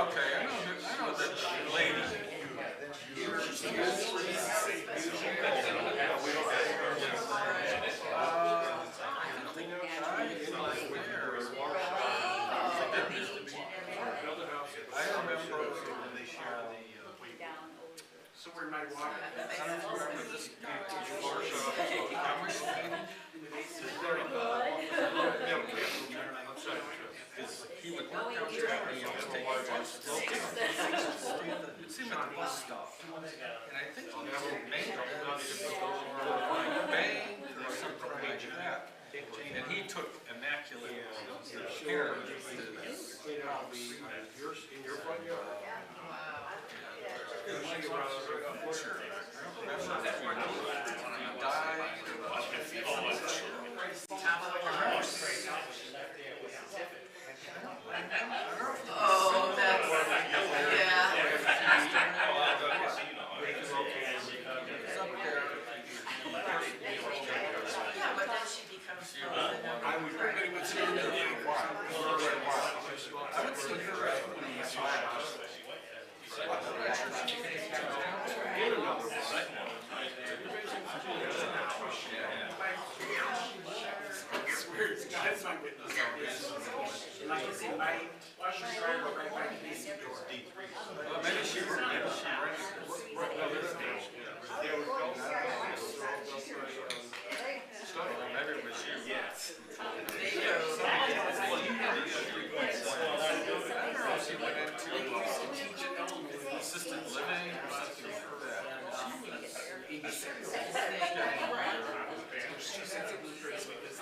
Okay, I know that lady. I remember when they share the So where my water? I don't remember this guy. He would work downtown and he always take a bus. You'd see him at the bus stop. And I think he was in Maine or Bang or something like that. And he took immaculate care of this house. In your front yard? Sure. I don't remember if he died or Oh, that's, yeah. Yeah, but then she becomes. Everybody would see her there for a while. I would see her when he was It's weird, that's my witness. Like I said, my washer and dryer were right by the basement door. well, maybe she rented it. Maybe it was you. Yes. She went into assisted living or something like that. She said it was great because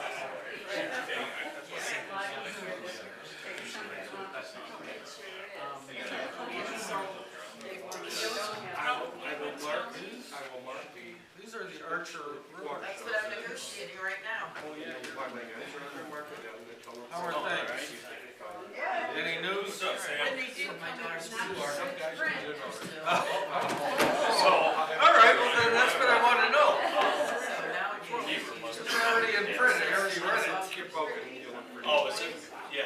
These are the Archer rooms. That's what I'm negotiating right now. How are things? Any news? When they do come in, it's not print. All right, well then that's what I want to know. So now it's. It's already in print, I already read it. Oh, is it? Yeah.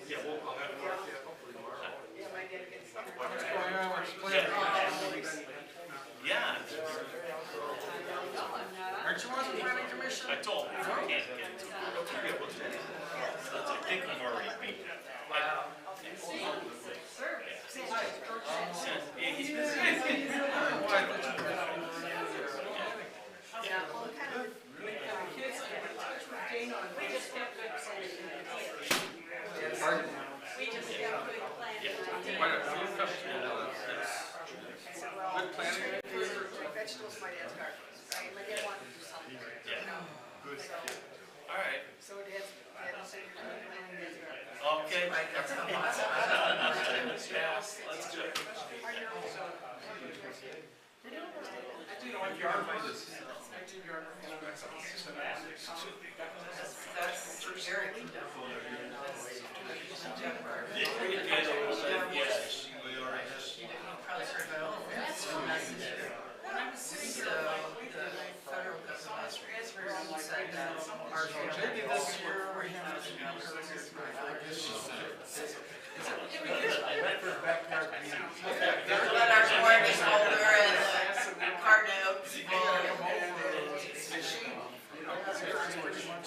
yeah, well, I'll have it marked, yeah, hopefully tomorrow. What's going on with the planning? Yeah. Aren't you on the planning commission? I told him I can't get to it. I think I'm already beat. Wow. Yeah, he's busy. Pardon? We just got good planning. Quite a few come through. Good planning. Vegetables my dad's garden, right? My dad wanted to do something. All right. So dad said, you're doing planning his garden. Okay. Right, that's how much. Let's do it. I do know what yard my I do yard and I'm not something. That's Eric. Probably heard about all of that. When I was sitting here, the federal government has transferred and said that our Maybe this year we have to let our mortgage holder and card notes It's pretty much,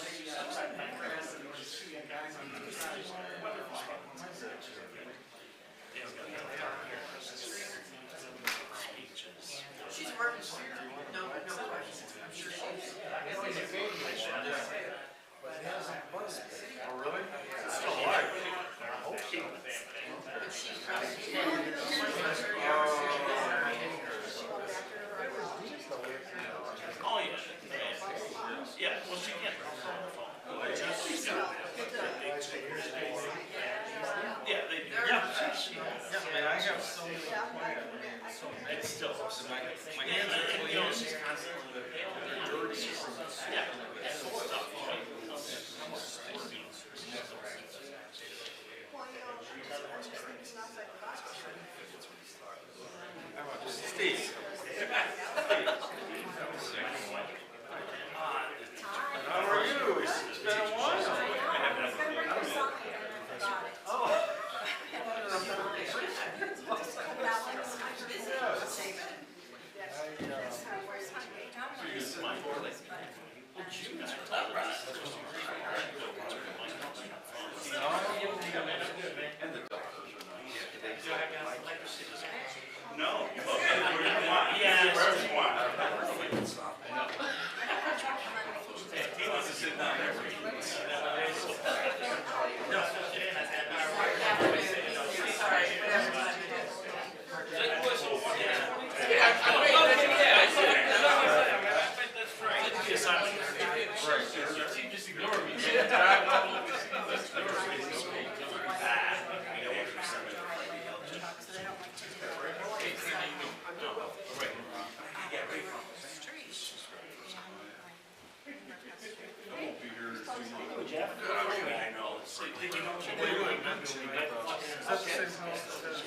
that the same house that has?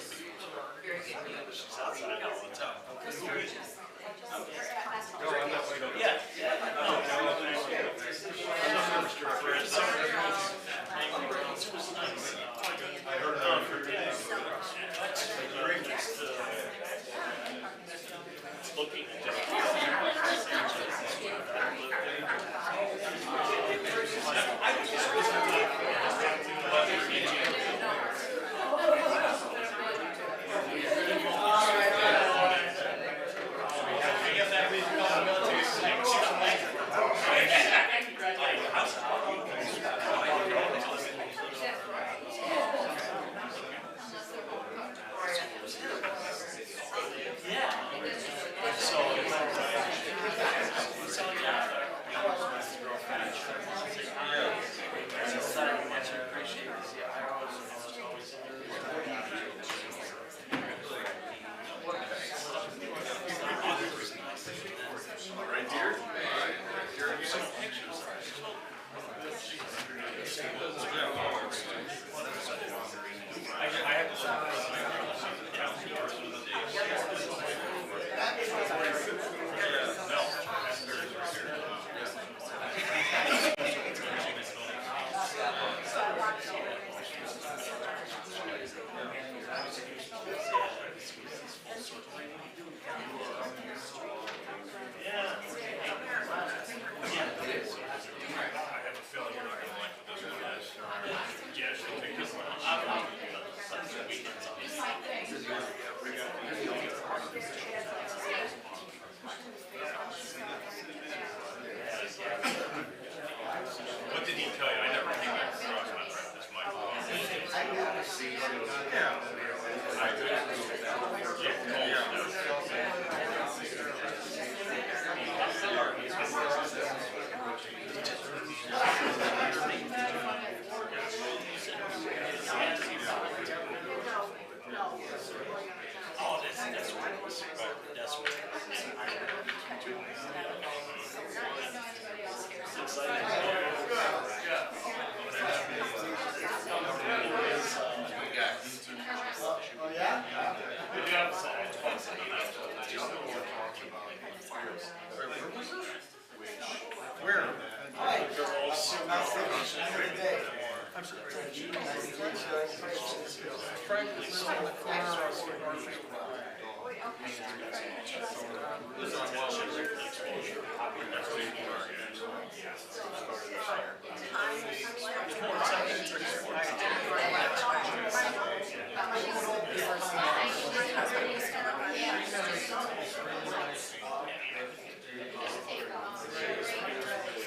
Very good. She's outside all the time. No, I'm not waiting. Yeah, yeah. No, I'm not sure. I heard about her today. Looking at what did he tell you? I never came across my friend, this Michael. Oh, that's what it was. That's what it Where? I'm sorry. Frank lives on the corner of North. This is on Wall Street. That's where you are,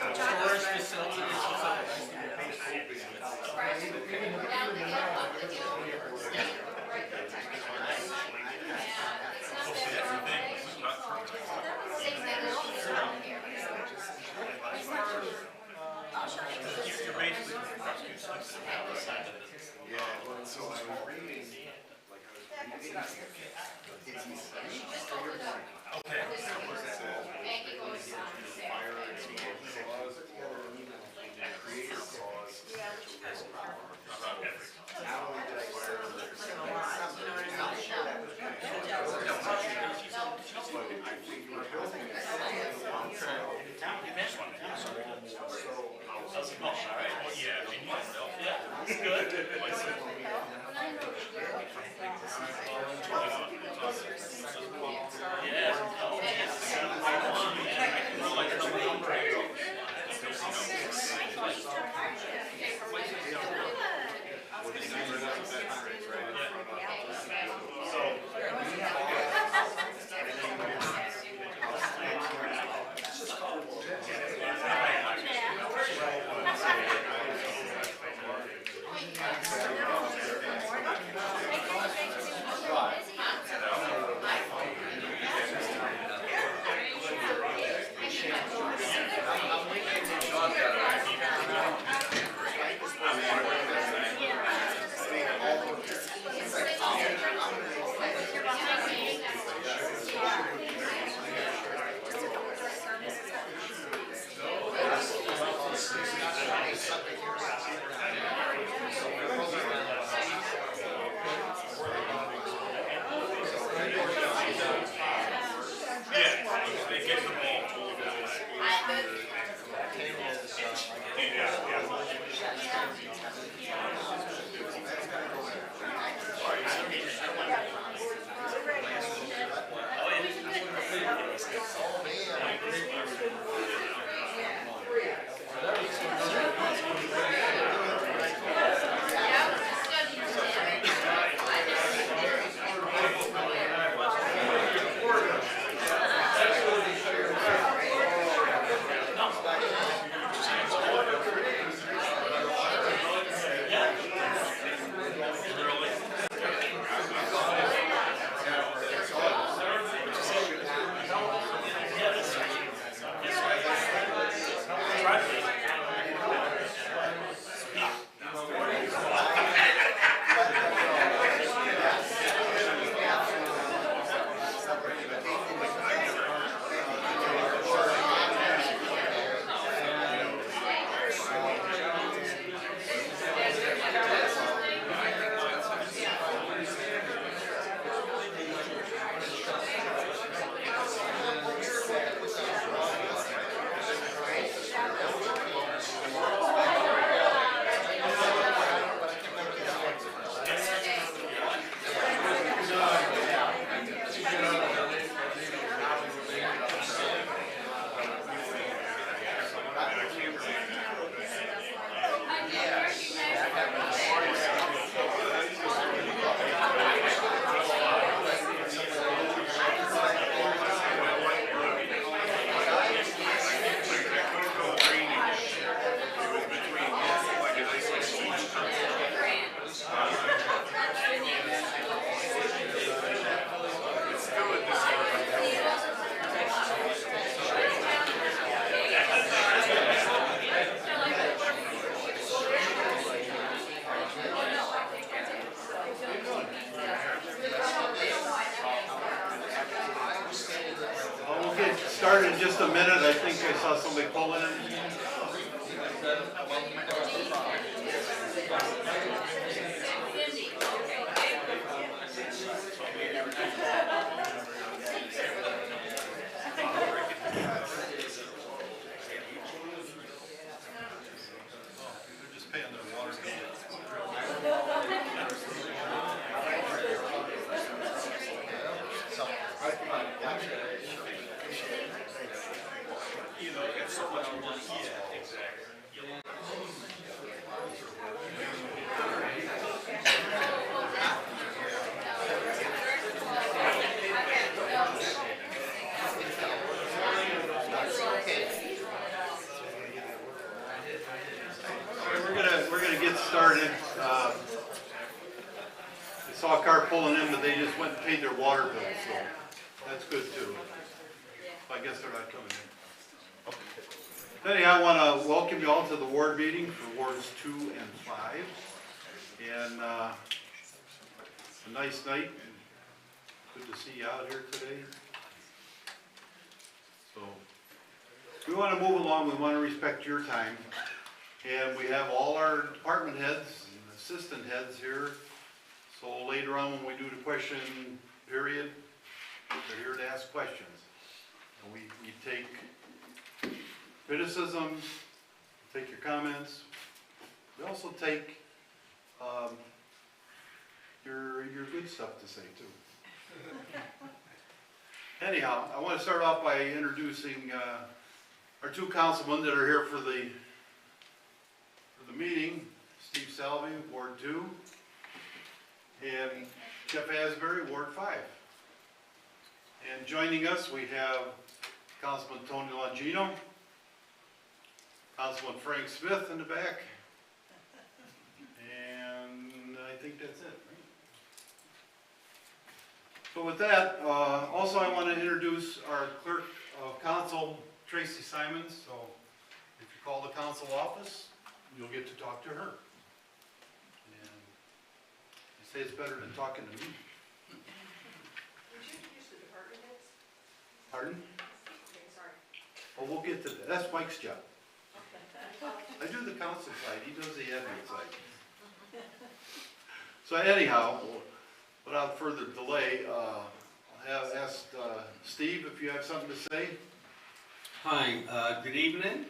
Storage facility. You're basically prosecuting something. Yeah, well, so I was reading, like I was reading, it's essential. Okay. Fire and smoke laws, and creative laws. Not only does fire and there's but I think we're building it. Oh, all right. Well, yeah, I mean, yeah, good. I said, well, start in just a minute. I think I saw somebody pulling in. They're just paying their water bill. You know, it's so much money. Yeah, exactly. We're gonna get started. I saw a car pulling in, but they just went and paid their water bill, so that's good too. I guess they're not coming in. Anyhow, I want to welcome you all to the ward meeting for wards 2 and 5. And a nice night. Good to see you out here today. So we want to move along. We want to respect your time. And we have all our department heads and assistant heads here. So later on when we do the question period, they're here to ask questions. And we take criticism, take your comments. We also take your good stuff to say too. Anyhow, I want to start off by introducing our two councilmen that are here for the meeting. Steve Salvi, Ward 2, and Jeff Asbury, Ward 5. And joining us, we have Councilman Tony Longino, Councilman Frank Smith in the back, and I think that's it, right? So with that, also I want to introduce our Clerk of Council, Tracy Simons. So if you call the council office, you'll get to talk to her. And you say it's better than talking to me. Would you introduce the department heads? Pardon? Okay, sorry. Oh, we'll get to that. That's Mike's job. I do the council side, he does the admin side. So anyhow, without further delay, I'll have asked Steve if you have something to say. Hi, good evening.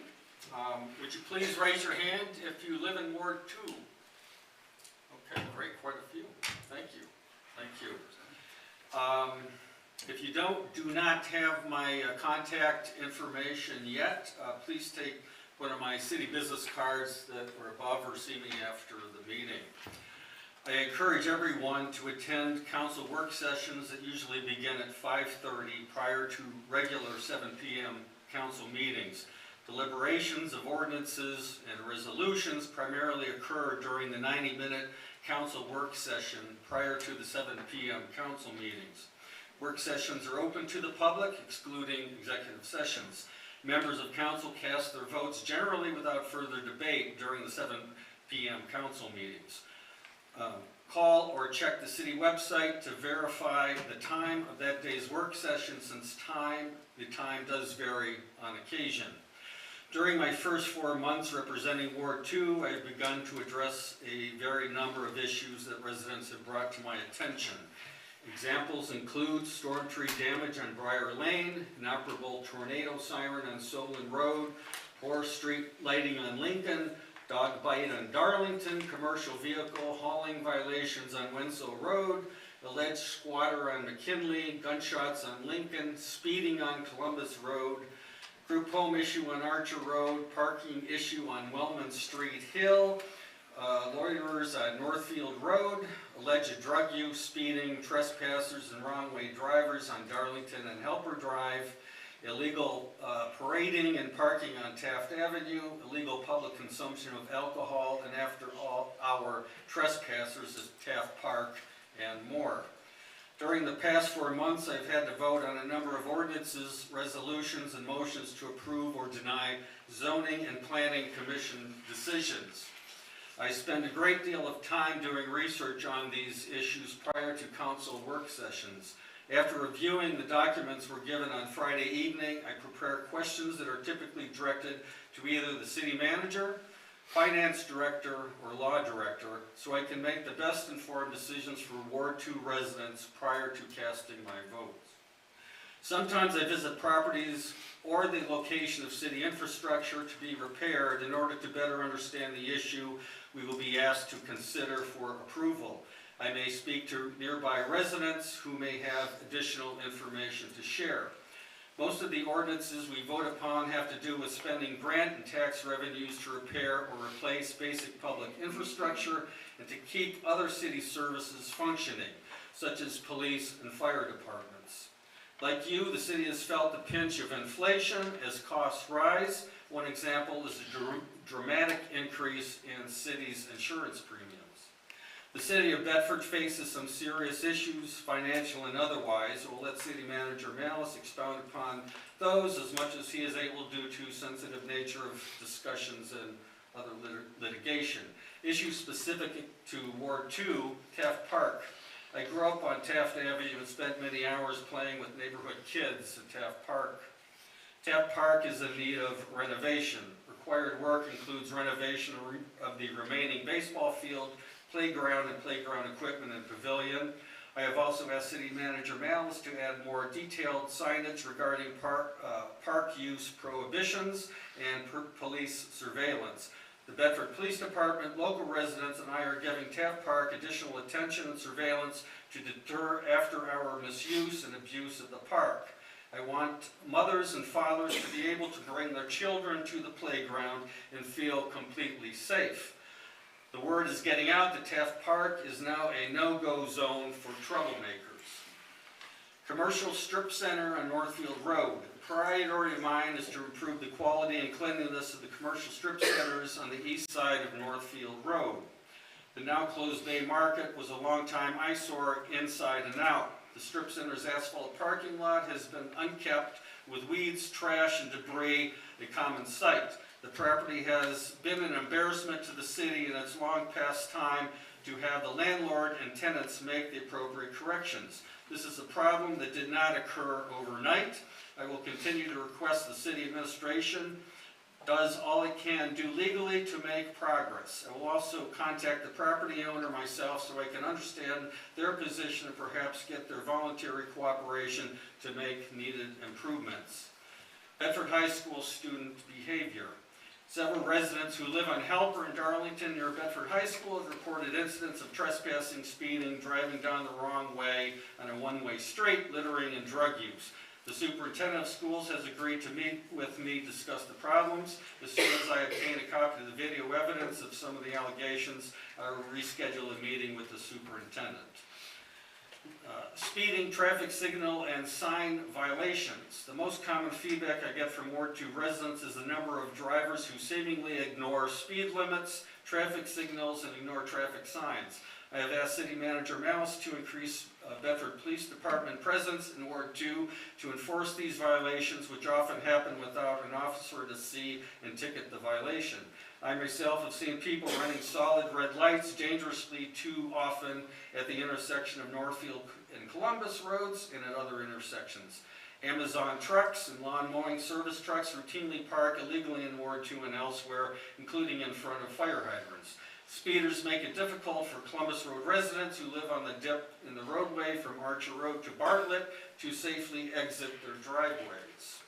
Would you please raise your hand if you live in Ward 2? Okay, great, quite a few. Thank you, thank you. If you do not have my contact information yet, please take one of my city business cards that were above or see me after the meeting. I encourage everyone to attend council work sessions that usually begin at 5:30 prior to regular 7 p.m. council meetings. Deliberations of ordinances and resolutions primarily occur during the 90-minute council work session prior to the 7 p.m. council meetings. Work sessions are open to the public, excluding executive sessions. Members of council cast their votes generally without further debate during the 7 p.m. council meetings. Call or check the city website to verify the time of that day's work session, since the time does vary on occasion. During my first 4 months representing Ward 2, I have begun to address a varied number of issues that residents have brought to my attention. Examples include storm tree damage on Briar Lane, inoperable tornado siren on Solon Road, poor street lighting on Lincoln, dog bite on Darlington, commercial vehicle hauling violations on Winslow Road, alleged squatter on McKinley, gunshots on Lincoln, speeding on Columbus Road, group home issue on Archer Road, parking issue on Wellman Street Hill, loiterers on Northfield Road, alleged drug use, speeding, trespassers and wrong-way drivers on Darlington and Helper Drive, illegal parading and parking on Taft Avenue, illegal public consumption of alcohol and after-hour trespassers at Taft Park, and more. During the past 4 months, I've had to vote on a number of ordinances, resolutions, and motions to approve or deny zoning and planning commission decisions. I spend a great deal of time doing research on these issues prior to council work sessions. After reviewing the documents were given on Friday evening, I prepare questions that are typically directed to either the city manager, finance director, or law director, so I can make the best informed decisions for Ward 2 residents prior to casting my votes. Sometimes I visit properties or the location of city infrastructure to be repaired in order to better understand the issue we will be asked to consider for approval. I may speak to nearby residents who may have additional information to share. Most of the ordinances we vote upon have to do with spending grant and tax revenues to repair or replace basic public infrastructure and to keep other city services functioning, such as police and fire departments. Like you, the city has felt the pinch of inflation as costs rise. One example is a dramatic increase in city's insurance premiums. The city of Bedford faces some serious issues, financial and otherwise. I will let City Manager Malice expound upon those as much as he is able due to sensitive nature of discussions and other litigation. Issues specific to Ward 2, Taft Park. I grew up on Taft Avenue and spent many hours playing with neighborhood kids at Taft Park. Taft Park is in need of renovation. Required work includes renovation of the remaining baseball field, playground and playground equipment and pavilion. I have also asked City Manager Malice to add more detailed signage regarding park use prohibitions and police surveillance. The Bedford Police Department, local residents, and I are giving Taft Park additional attention and surveillance to deter after-hour misuse and abuse of the park. I want mothers and fathers to be able to bring their children to the playground and feel completely safe. The word is getting out that Taft Park is now a no-go zone for troublemakers. Commercial strip center on Northfield Road. A priority of mine is to improve the quality and cleanliness of the commercial strip centers on the east side of Northfield Road. The now closed Bay Market was a long-time eyesore inside and out. The strip center's asphalt parking lot has been unkept with weeds, trash, and debris, a common sight. The property has been an embarrassment to the city, and it's long past time to have the landlord and tenants make the appropriate corrections. This is a problem that did not occur overnight. I will continue to request the city administration does all it can do legally to make progress. I will also contact the property owner myself so I can understand their position and perhaps get their voluntary cooperation to make needed improvements. Bedford High School student behavior. Several residents who live on Helper in Darlington near Bedford High School have reported incidents of trespassing, speeding, driving down the wrong way on a one-way street, littering, and drug use. The superintendent of schools has agreed to meet with me to discuss the problems. As soon as I obtain a copy of the video evidence of some of the allegations, I will reschedule a meeting with the superintendent. Speeding, traffic signal, and sign violations. The most common feedback I get from Ward 2 residents is the number of drivers who seemingly ignore speed limits, traffic signals, and ignore traffic signs. I have asked City Manager Malice to increase Bedford Police Department presence in Ward 2 to enforce these violations, which often happen without an officer to see and ticket the violation. I myself have seen people running solid red lights dangerously too often at the intersection of Northfield and Columbus roads and at other intersections. Amazon trucks and lawn mowing service trucks routinely park illegally in Ward 2 and elsewhere, including in front of fire hydrants. Speeders make it difficult for Columbus Road residents who live on the dip in the roadway from Archer Road to Bartlett to safely exit their driveways.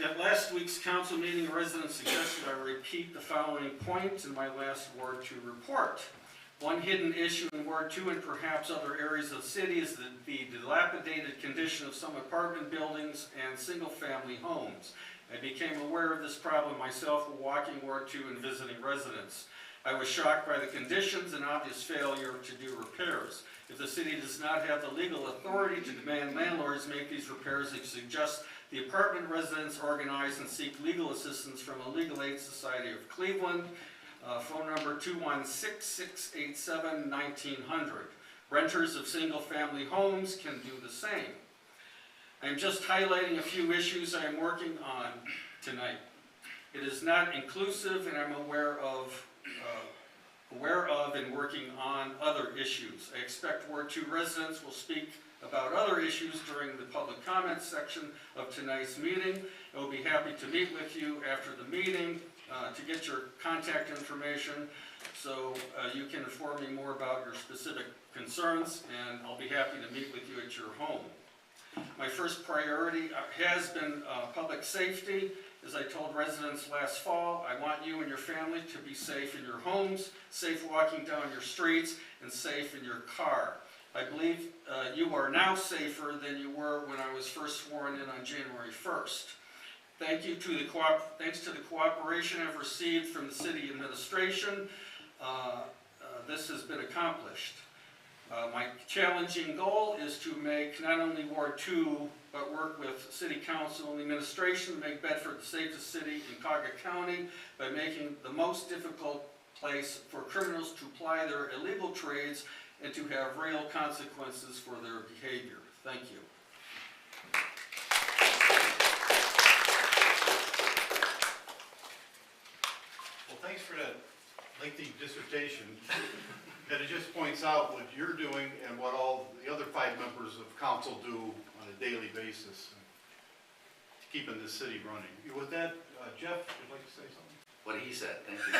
At last week's council meeting, residents suggested I repeat the following points in my last Ward 2 report. One hidden issue in Ward 2 and perhaps other areas of the city is the dilapidated condition of some apartment buildings and single-family homes. I became aware of this problem myself while walking Ward 2 and visiting residents. I was shocked by the conditions and obvious failure to do repairs. If the city does not have the legal authority to demand landlords make these repairs, I suggest the apartment residents organize and seek legal assistance from a Legal Aid Society of Cleveland. Phone number 216-687-1900. Renters of single-family homes can do the same. I am just highlighting a few issues I am working on tonight. It is not inclusive, and I'm aware of aware of and working on other issues. I expect Ward 2 residents will speak about other issues during the public comments section of tonight's meeting. I will be happy to meet with you after the meeting to get your contact information so you can inform me more about your specific concerns, and I'll be happy to meet with you at your home. My first priority has been public safety. As I told residents last fall, I want you and your family to be safe in your homes, safe walking down your streets, and safe in your car. I believe you are now safer than you were when I was first sworn in on January 1st. Thanks to the cooperation I've received from the city administration, this has been accomplished. My challenging goal is to make not only Ward 2, but work with City Council and the administration to make Bedford the safest city in Cuyahoga County by making the most difficult place for criminals to ply their illegal trades and to have real consequences for their behavior. Thank you. Well, thanks for that lengthy dissertation. And it just points out what you're doing and what all the other 5 members of council do on a daily basis, keeping this city running. With that, Jeff, would you like to say something? What he said, thank you.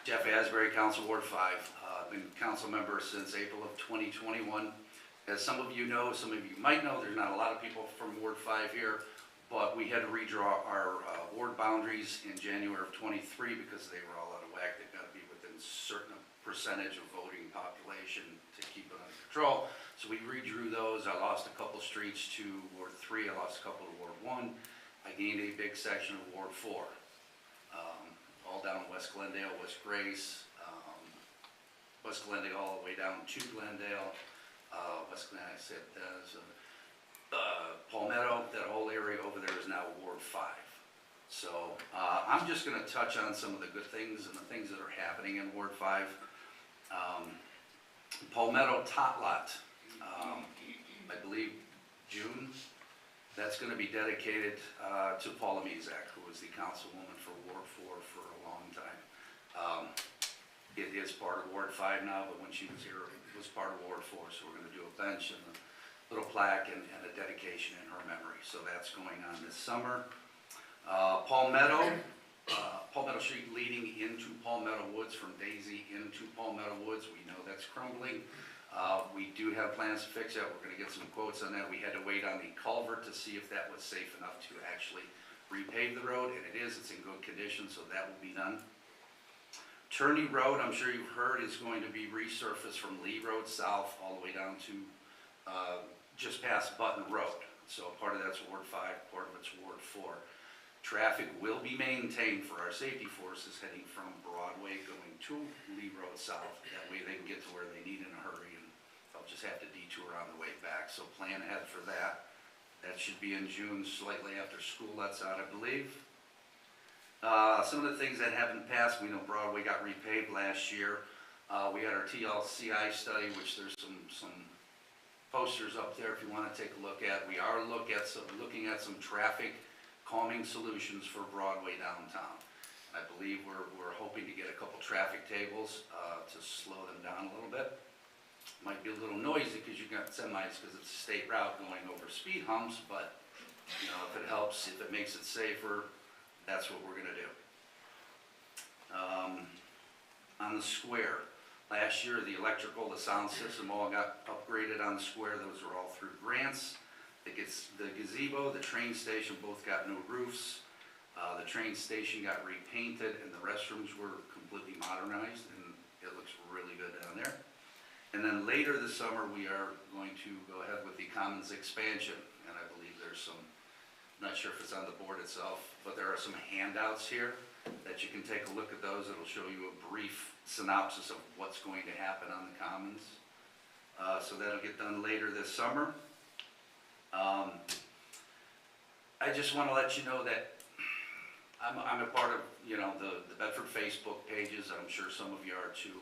Jeff Asbury, Council Ward 5. I've been council member since April of 2021. As some of you know, some of you might know, there's not a lot of people from Ward 5 here, but we had to redraw our ward boundaries in January of 23 because they were all out of whack. They've got to be within a certain percentage of voting population to keep it under control. So we redrew those. I lost a couple streets to Ward 3. I lost a couple to Ward 1. I gained a big section of Ward 4. All down West Glendale, West Grace, West Glendale all the way down to Glendale. West Glendale, I said, Palmetto, that whole area over there is now Ward 5. So I'm just going to touch on some of the good things and the things that are happening in Ward 5. Palmetto Tot Lot, I believe June, that's going to be dedicated to Paula Mezak, who was the councilwoman for Ward 4 for a long time. It is part of Ward 5 now, but when she was here, it was part of Ward 4, so we're going to do a bench and a little plaque and a dedication in her memory. So that's going on this summer. Palmetto Street leading into Palmetto Woods, from Daisy into Palmetto Woods, we know that's crumbling. We do have plans to fix that. We're going to get some quotes on that. We had to wait on the culvert to see if that was safe enough to actually repave the road, and it is. It's in good condition, so that will be done. Turney Road, I'm sure you've heard, is going to be resurfaced from Lee Road south all the way down to just past Button Road. So part of that's Ward 5, part of it's Ward 4. Traffic will be maintained for our safety forces heading from Broadway going to Lee Road south. That way they can get to where they need in a hurry, and they'll just have to detour on the way back. So plan ahead for that. That should be in June, slightly after school lets out, I believe. Some of the things that haven't passed, we know Broadway got repaved last year. We had our TLCI study, which there's some posters up there if you want to take a look at. We are looking at some traffic calming solutions for Broadway downtown. I believe we're hoping to get a couple traffic tables to slow them down a little bit. Might be a little noisy because you've got semis because it's a state route going over speed humps, but you know, if it helps, if it makes it safer, that's what we're going to do. On the square, last year the electrical, the sound system all got upgraded on the square. Those are all through grants. The gazebo, the train station both got new roofs. The train station got repainted and the restrooms were completely modernized, and it looks really good down there. And then later this summer we are going to go ahead with the Commons expansion, and I believe there's some, I'm not sure if it's on the board itself, but there are some handouts here that you can take a look at those. It'll show you a brief synopsis of what's going to happen on the Commons. So that'll get done later this summer. I just want to let you know that I'm a part of, you know, the Bedford Facebook pages. I'm sure some of you are too.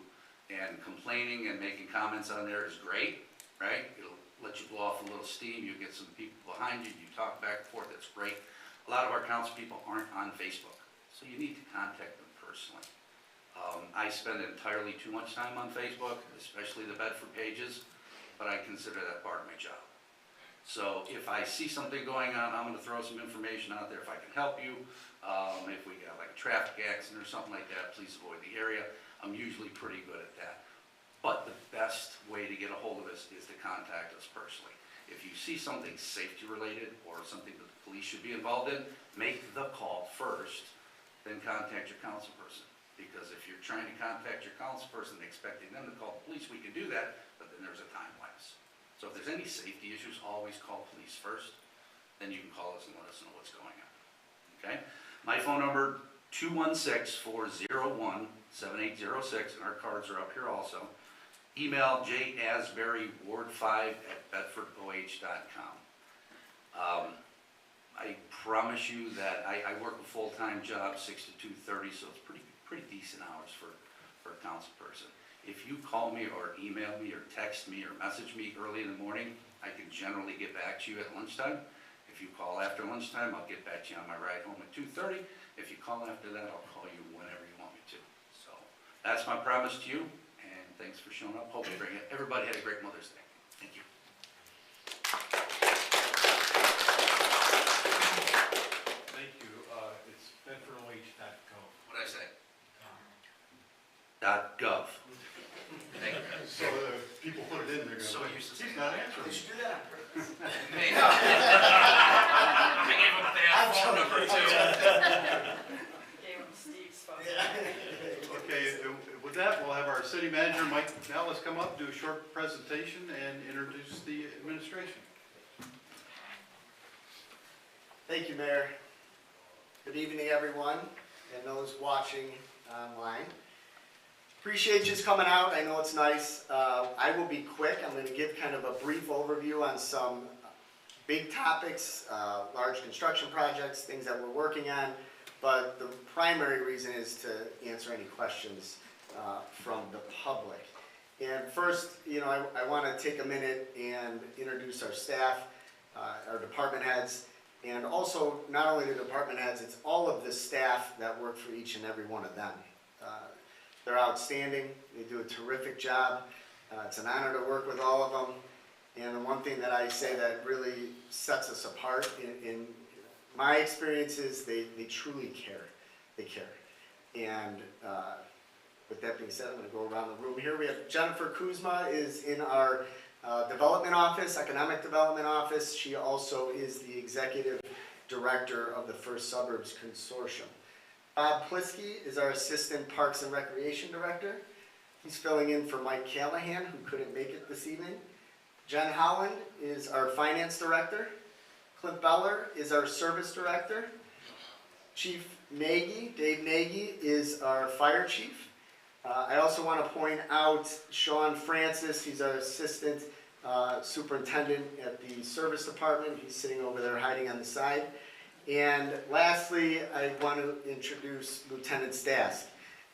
And complaining and making comments on there is great, right? It'll let you blow off a little steam. You get some people behind you. You talk back and forth. That's great. A lot of our council people aren't on Facebook, so you need to contact them personally. I spend entirely too much time on Facebook, especially the Bedford pages, but I consider that part of my job. So if I see something going on, I'm gonna throw some information out there if I can help you. If we got like a traffic accident or something like that, please avoid the area. I'm usually pretty good at that. But the best way to get a hold of us is to contact us personally. If you see something safety related or something that the police should be involved in, make the call first, then contact your council person. Because if you're trying to contact your council person expecting them to call the police, we can do that, but then there's a time lapse. So if there's any safety issues, always call police first, then you can call us and let us know what's going on, okay? My phone number, 216-401-7806, and our cards are up here also. Email jasberryward5@bedfordoh.com. I promise you that I work a full-time job, 6 to 2:30, so it's pretty decent hours for a council person. If you call me or email me or text me or message me early in the morning, I can generally get back to you at lunchtime. If you call after lunchtime, I'll get back to you on my ride home at 2:30. If you call after that, I'll call you whenever you want me to. So that's my promise to you, and thanks for showing up. Hope everybody had a great Mother's Day. Thank you. Thank you. It's bedfordoh.gov. What'd I say? .gov. Thank you. So people put it in, they're So gonna, used to he's saying not They answering. should do that on purpose. I gave him a bad phone number too. Gave him Steve's phone. Okay, with that, we'll have our city manager, Mike Nellis, come up, do a short presentation and introduce the administration. Thank you, Mayor. Good evening, everyone, and those watching online. Appreciate you just coming out. I know it's nice. I will be quick. I'm going to give kind of a brief overview on some big topics, large construction projects, things that we're working on. But the primary reason is to answer any questions from the public. And first, I want to take a minute and introduce our staff, our department heads, and also not only the department heads, it's all of the staff that work for each and every one of them. They're outstanding. They do a terrific job. It's an honor to work with all of them. And the one thing that I say that really sets us apart in my experience is they truly care. They care. And with that being said, I'm going to go around the room here. We have Jennifer Kuzma is in our development office, economic development office. She also is the executive director of the First Suburbs Consortium. Bob Plisky is our assistant parks and recreation director. He's filling in for Mike Callahan, who couldn't make it this evening. Jen Holland is our finance director. Clint Beller is our service director. Chief Nagy, Dave Nagy, is our fire chief. I also want to point out Sean Francis. He's our assistant superintendent at the service department. He's sitting over there hiding on the side. And lastly, I want to introduce Lieutenant Stask.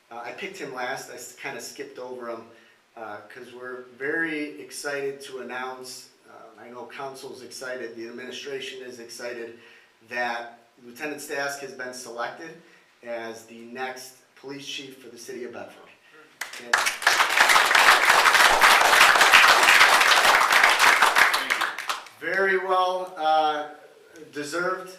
I picked him last. I kind of skipped over him because we're very excited to announce, I know council's excited, the administration is excited, that Lieutenant Stask has been selected as the next police chief for the city of Bedford. And very well deserved.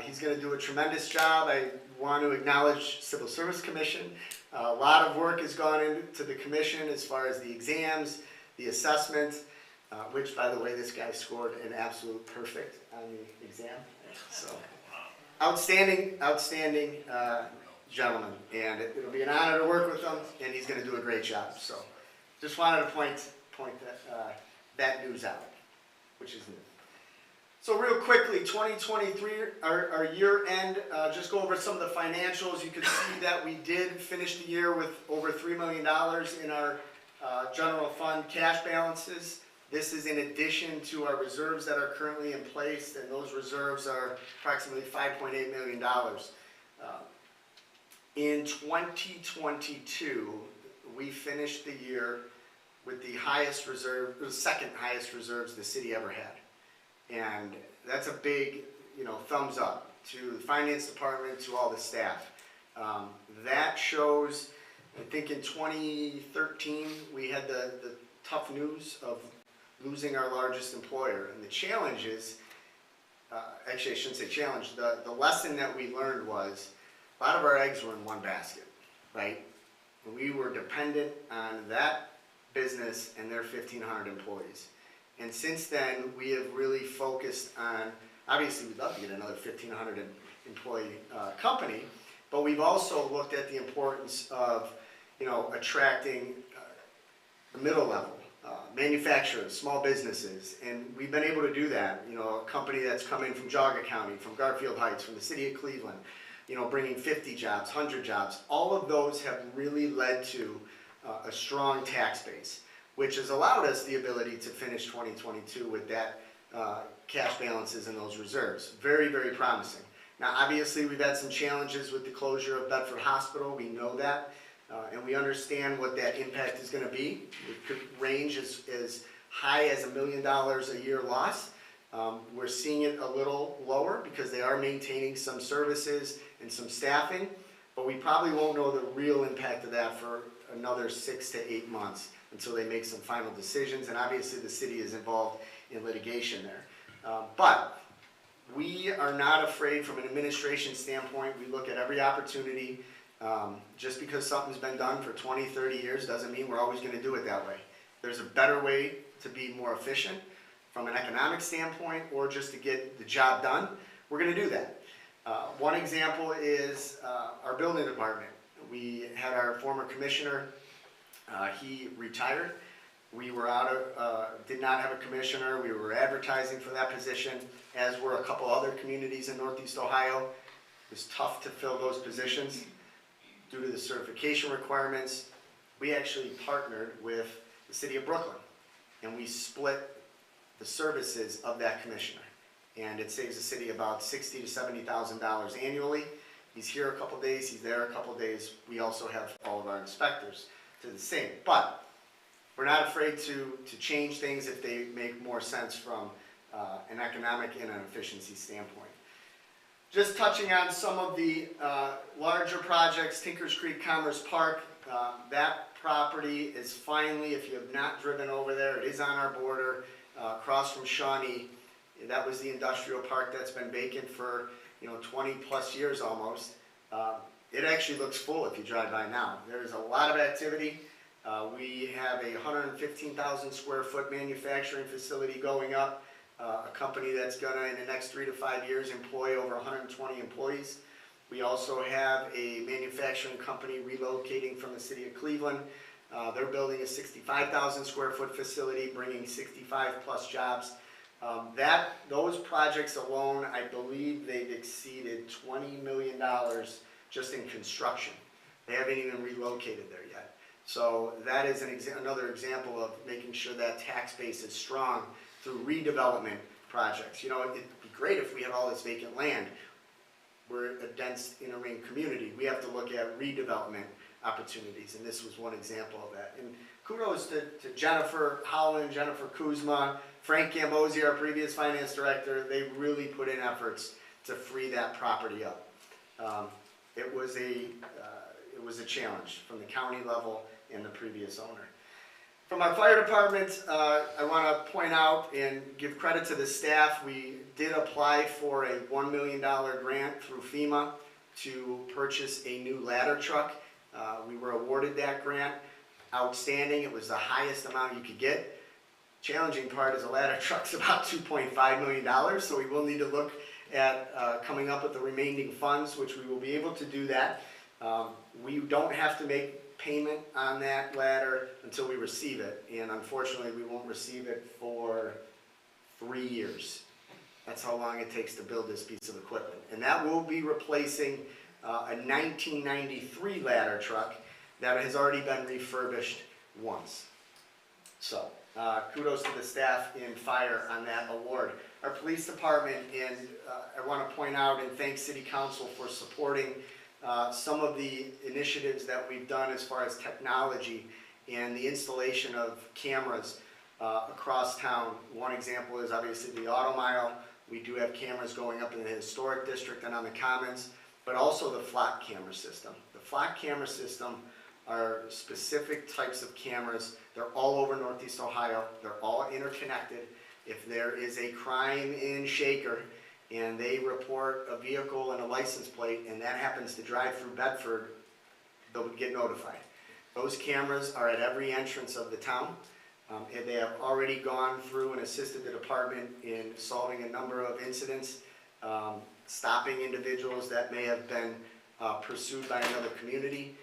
He's going to do a tremendous job. I want to acknowledge Civil Service Commission. A lot of work has gone into the commission as far as the exams, the assessment, which, by the way, this guy scored an absolute perfect on the exam. So, outstanding gentleman, and it'll be an honor to work with him, and he's going to do a great job. So, just wanted to point that news out, which is new. So real quickly, 2023, our year end, just go over some of the financials. You can see that we did finish the year with over $3 million in our general fund cash balances. This is in addition to our reserves that are currently in place, and those reserves are approximately $5.8 million. In 2022, we finished the year with the highest reserve, the second highest reserves the city ever had. And that's a big, thumbs up to the finance department, to all the staff. That shows, I think in 2013, we had the tough news of losing our largest employer. And the challenge is, actually I shouldn't say challenge, the lesson that we learned was a lot of our eggs were in one basket, right? And we were dependent on that business and their 1,500 employees. And since then, we have really focused on, obviously we'd love to get another 1,500 employee company, but we've also looked at the importance of, attracting the middle level, manufacturers, small businesses, and we've been able to do that. A company that's coming from Geauga County, from Garfield Heights, from the city of Cleveland, bringing 50 jobs, 100 jobs. All of those have really led to a strong tax base, which has allowed us the ability to finish 2022 with that cash balances and those reserves. Very, very promising. Now, obviously, we've had some challenges with the closure of Bedford Hospital. We know that, and we understand what that impact is going to be. It could range as high as $1 million a year loss. We're seeing it a little lower because they are maintaining some services and some staffing, but we probably won't know the real impact of that for another 6 to 8 months until they make some final decisions, and obviously the city is involved in litigation there. But we are not afraid from an administration standpoint. We look at every opportunity. Just because something's been done for 20, 30 years doesn't mean we're always going to do it that way. There's a better way to be more efficient from an economic standpoint or just to get the job done. We're going to do that. One example is our building department. We had our former commissioner, he retired. We were did not have a commissioner. We were advertising for that position, as were a couple other communities in Northeast Ohio. It was tough to fill those positions due to the certification requirements. We actually partnered with the city of Brooklyn, and we split the services of that commissioner. And it saves the city about $60,000 to $70,000 annually. He's here a couple days, he's there a couple days. We also have all of our inspectors to the same. But we're not afraid to change things if they make more sense from an economic and an efficiency standpoint. Just touching on some of the larger projects, Tinkers Creek Commerce Park, that property is finally, if you have not driven over there, it is on our border, across from Shawnee. That was the industrial park that's been vacant for 20 plus years almost. It actually looks full if you drive by now. There's a lot of activity. We have a 115,000 square foot manufacturing facility going up. A company that's gonna, in the next 3 to 5 years, employ over 120 employees. We also have a manufacturing company relocating from the city of Cleveland. They're building a 65,000 square foot facility, bringing 65 plus jobs. Those projects alone, I believe they've exceeded $20 million just in construction. They haven't even relocated there yet. So that is another example of making sure that tax base is strong through redevelopment projects. It'd be great if we had all this vacant land. We're a dense inner ring community. We have to look at redevelopment opportunities, and this was one example of that. And kudos to Jennifer Howland, Jennifer Kuzma, Frank Gambosi, our previous finance director. They really put in efforts to free that property up. It was a challenge from the county level and the previous owner. From our fire department, I want to point out and give credit to the staff. We did apply for a $1 million grant through FEMA to purchase a new ladder truck. We were awarded that grant. Outstanding. It was the highest amount you could get. Challenging part is a ladder truck's about $2.5 million, so we will need to look at coming up with the remaining funds, which we will be able to do that. We don't have to make payment on that ladder until we receive it, and unfortunately we won't receive it for 3 years. That's how long it takes to build this piece of equipment, and that will be replacing a 1993 ladder truck that has already been refurbished once. So kudos to the staff in fire on that award. Our police department, and I want to point out and thank City Council for supporting some of the initiatives that we've done as far as technology and the installation of cameras across town. One example is obviously the Auto Mile We do have cameras going up in the historic district and on the commons, but also the flock camera system. The flock camera system are specific types of cameras. They're all over Northeast Ohio. They're all interconnected. If there is a crime in Shaker and they report a vehicle and a license plate and that happens to drive through Bedford, they'll get notified. Those cameras are at every entrance of the town. And they have already gone through and assisted the department in solving a number of incidents, stopping individuals that may have been pursued by another community.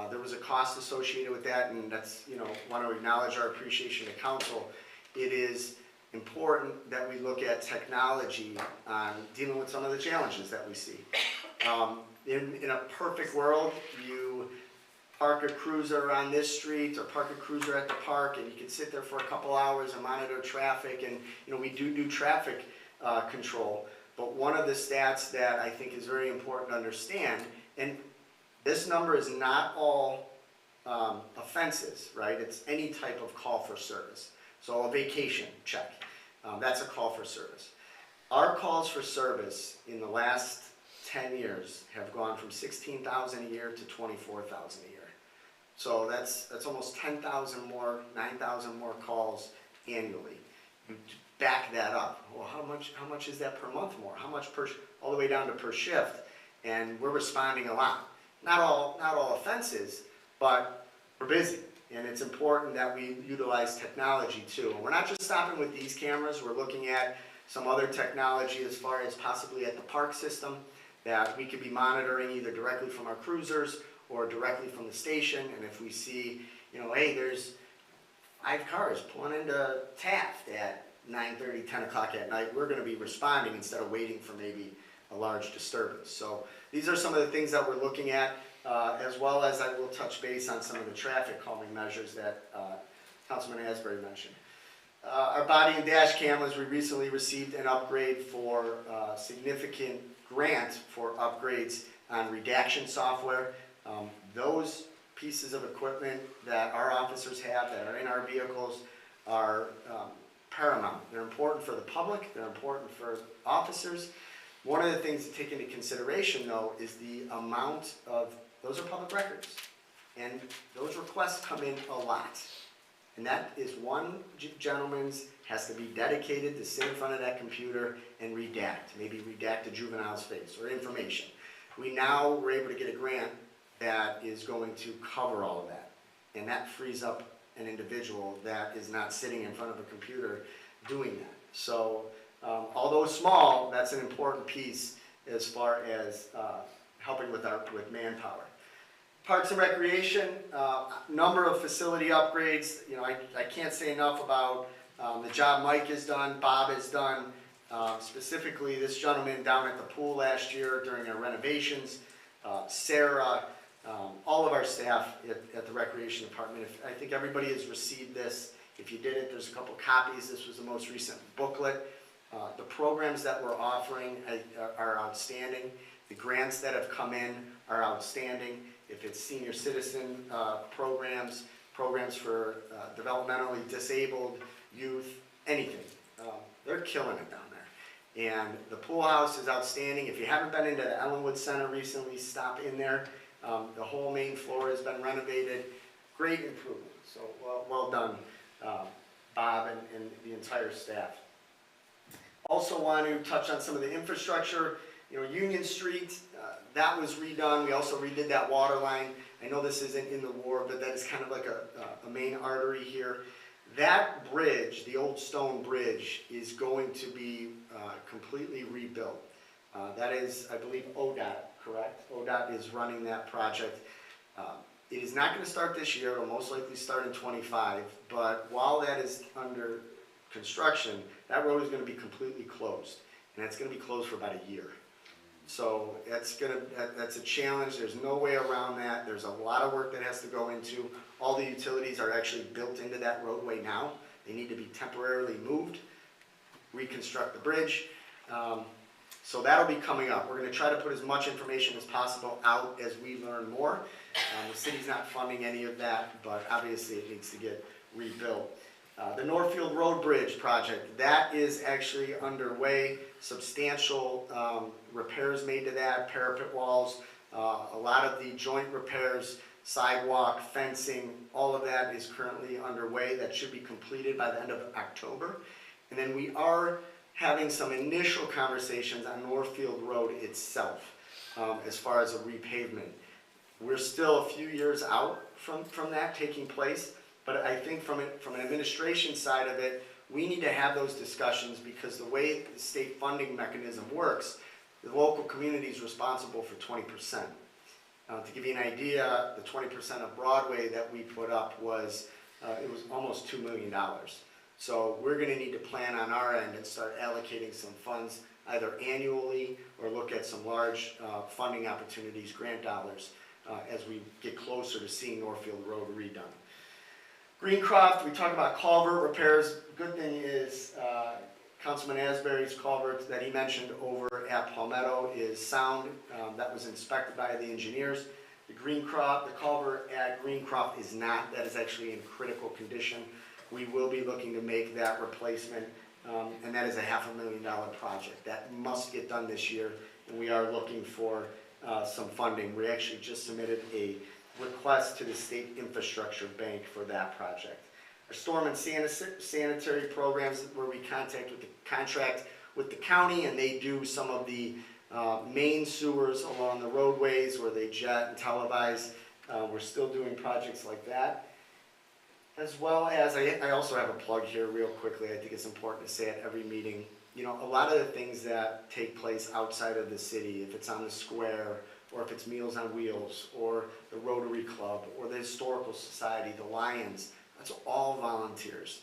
There was a cost associated with that, and that's, want to acknowledge our appreciation to council. It is important that we look at technology on dealing with some of the challenges that we see. In a perfect world, you park a cruiser on this street or park a cruiser at the park and you can sit there for a couple hours and monitor traffic, and we do traffic control. But one of the stats that I think is very important to understand, and this number is not all offenses, right? It's any type of call for service. So a vacation check, that's a call for service. Our calls for service in the last 10 years have gone from 16,000 a year to 24,000 a year. So that's almost 10,000 more, 9,000 more calls annually. You back that up. Well, how much is that per month more? How much all the way down to per shift? And we're responding a lot. Not all offenses, but we're busy. And it's important that we utilize technology too. And we're not just stopping with these cameras. We're looking at some other technology as far as possibly at the park system that we could be monitoring either directly from our cruisers or directly from the station. And if we see, hey, there's 5 cars pulling into Taft at 9:30, 10 o'clock at night, we're going to be responding instead of waiting for maybe a large disturbance. So these are some of the things that we're looking at, as well as I will touch base on some of the traffic calming measures that Councilman Asbury mentioned. Our body and dash cameras, we recently received an upgrade for significant grant for upgrades on redaction software. Those pieces of equipment that our officers have that are in our vehicles are paramount. They're important for the public, they're important for officers. One of the things to take into consideration though is the amount of, those are public records, and those requests come in a lot. And that is one gentleman's has to be dedicated to sit in front of that computer and redact, maybe redact a juvenile's face or information. We now were able to get a grant that is going to cover all of that. And that frees up an individual that is not sitting in front of a computer doing that. So although small, that's an important piece as far as helping with manpower. Parks and Recreation, number of facility upgrades. I can't say enough about the job Mike has done, Bob has done. Specifically, this gentleman down at the pool last year during our renovations, Sarah, all of our staff at the Recreation Department. I think everybody has received this. If you didn't, there's a couple copies. This was the most recent booklet. The programs that we're offering are outstanding. The grants that have come in are outstanding. If it's senior citizen programs for developmentally disabled youth, anything, they're killing it down there. And the pool house is outstanding. If you haven't been into the Ellenwood Center recently, stop in there. The whole main floor has been renovated. Great improvement. So well done, Bob and the entire staff. Also want to touch on some of the infrastructure. Union Street, that was redone. We also redid that water line. I know this isn't in the ward, but that is kind of like a main artery here. That bridge, the old stone bridge, is going to be completely rebuilt. That is, I believe, ODOT, correct? ODOT is running that project. It is not going to start this year. It'll most likely start in & but while that is under construction, that road is going to be completely closed, and it's going to be closed for about a year. So that's a challenge. There's no way around that. There's a lot of work that has to go into. All the utilities are actually built into that roadway now. They need to be temporarily moved, reconstruct the bridge. So that'll be coming up. We're going to try to put as much information as possible out as we learn more. The city's not funding any of that, but obviously it needs to get rebuilt. The Northfield Road Bridge project, that is actually underway. Substantial repairs made to that, parapet walls, a lot of the joint repairs, sidewalk, fencing, all of that is currently underway. That should be completed by the end of October. And then we are having some initial conversations on Northfield Road itself as far as a repavement. We're still a few years out from that taking place, but I think from an administration side of it, we need to have those discussions because the way the state funding mechanism works, the local community is responsible for 20%. To give you an idea, the 20% of Broadway that we put up was, it was almost $2 million. So we're gonna need to plan on our end and start allocating some funds either annually or look at some large funding opportunities, grant dollars, as we get closer to seeing Northfield Road redone. Greencroft, we talked about culvert repairs. Good thing is Councilman Asbury's culvert that he mentioned over at Palmetto is sound. That was inspected by the engineers. The culvert at Greencroft is not. That is actually in critical condition. We will be looking to make that replacement, and that is a $500,000 project. That must get done this year, and we are looking for some funding. We actually just submitted a request to the State Infrastructure Bank for that project. Our storm and sanitary programs where we contract with the county, and they do some of the main sewers along the roadways where they jet and televise. We're still doing projects like that. As well as, I also have a plug here real quickly. I think it's important to say at every meeting, you know, a lot of the things that take place outside of the city, if it's on the square, or if it's Meals on Wheels, or the Rotary Club, or the Historical Society, the Lions, that's all volunteers.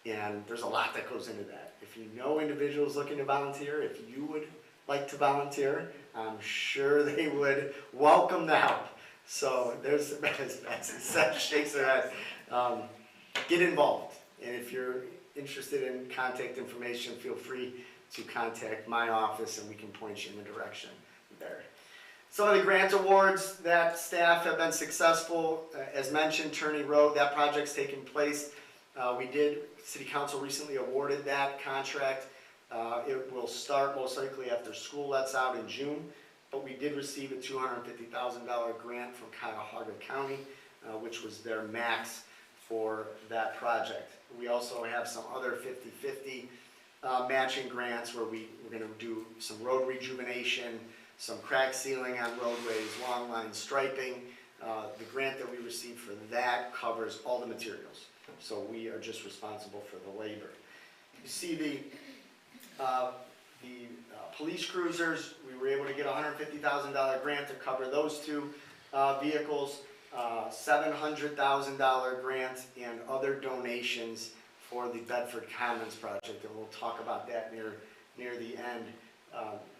And there's a lot that goes into that. If you know individuals looking to volunteer, if you would like to volunteer, I'm sure they would welcome the help. So there's, as Betsy shakes her head, get involved. And if you're interested in contact information, feel free to contact my office and we can point you in the direction there. Some of the grant awards that staff have been successful, as mentioned, Turney Road, that project's taking place. City Council recently awarded that contract. It will start most likely after school lets out in June, but we did receive a $250,000 grant from Cuyahoga County, which was their max for that project. We also have some other 50-50 matching grants where we're going to do some road rejuvenation, some crack sealing on roadways, long line striping. The grant that we received for that covers all the materials. So we are just responsible for the labor. You see the police cruisers, we were able to get a $150,000 grant to cover those two vehicles, $700,000 grant and other donations for the Bedford Commons project, and we'll talk about that near the end.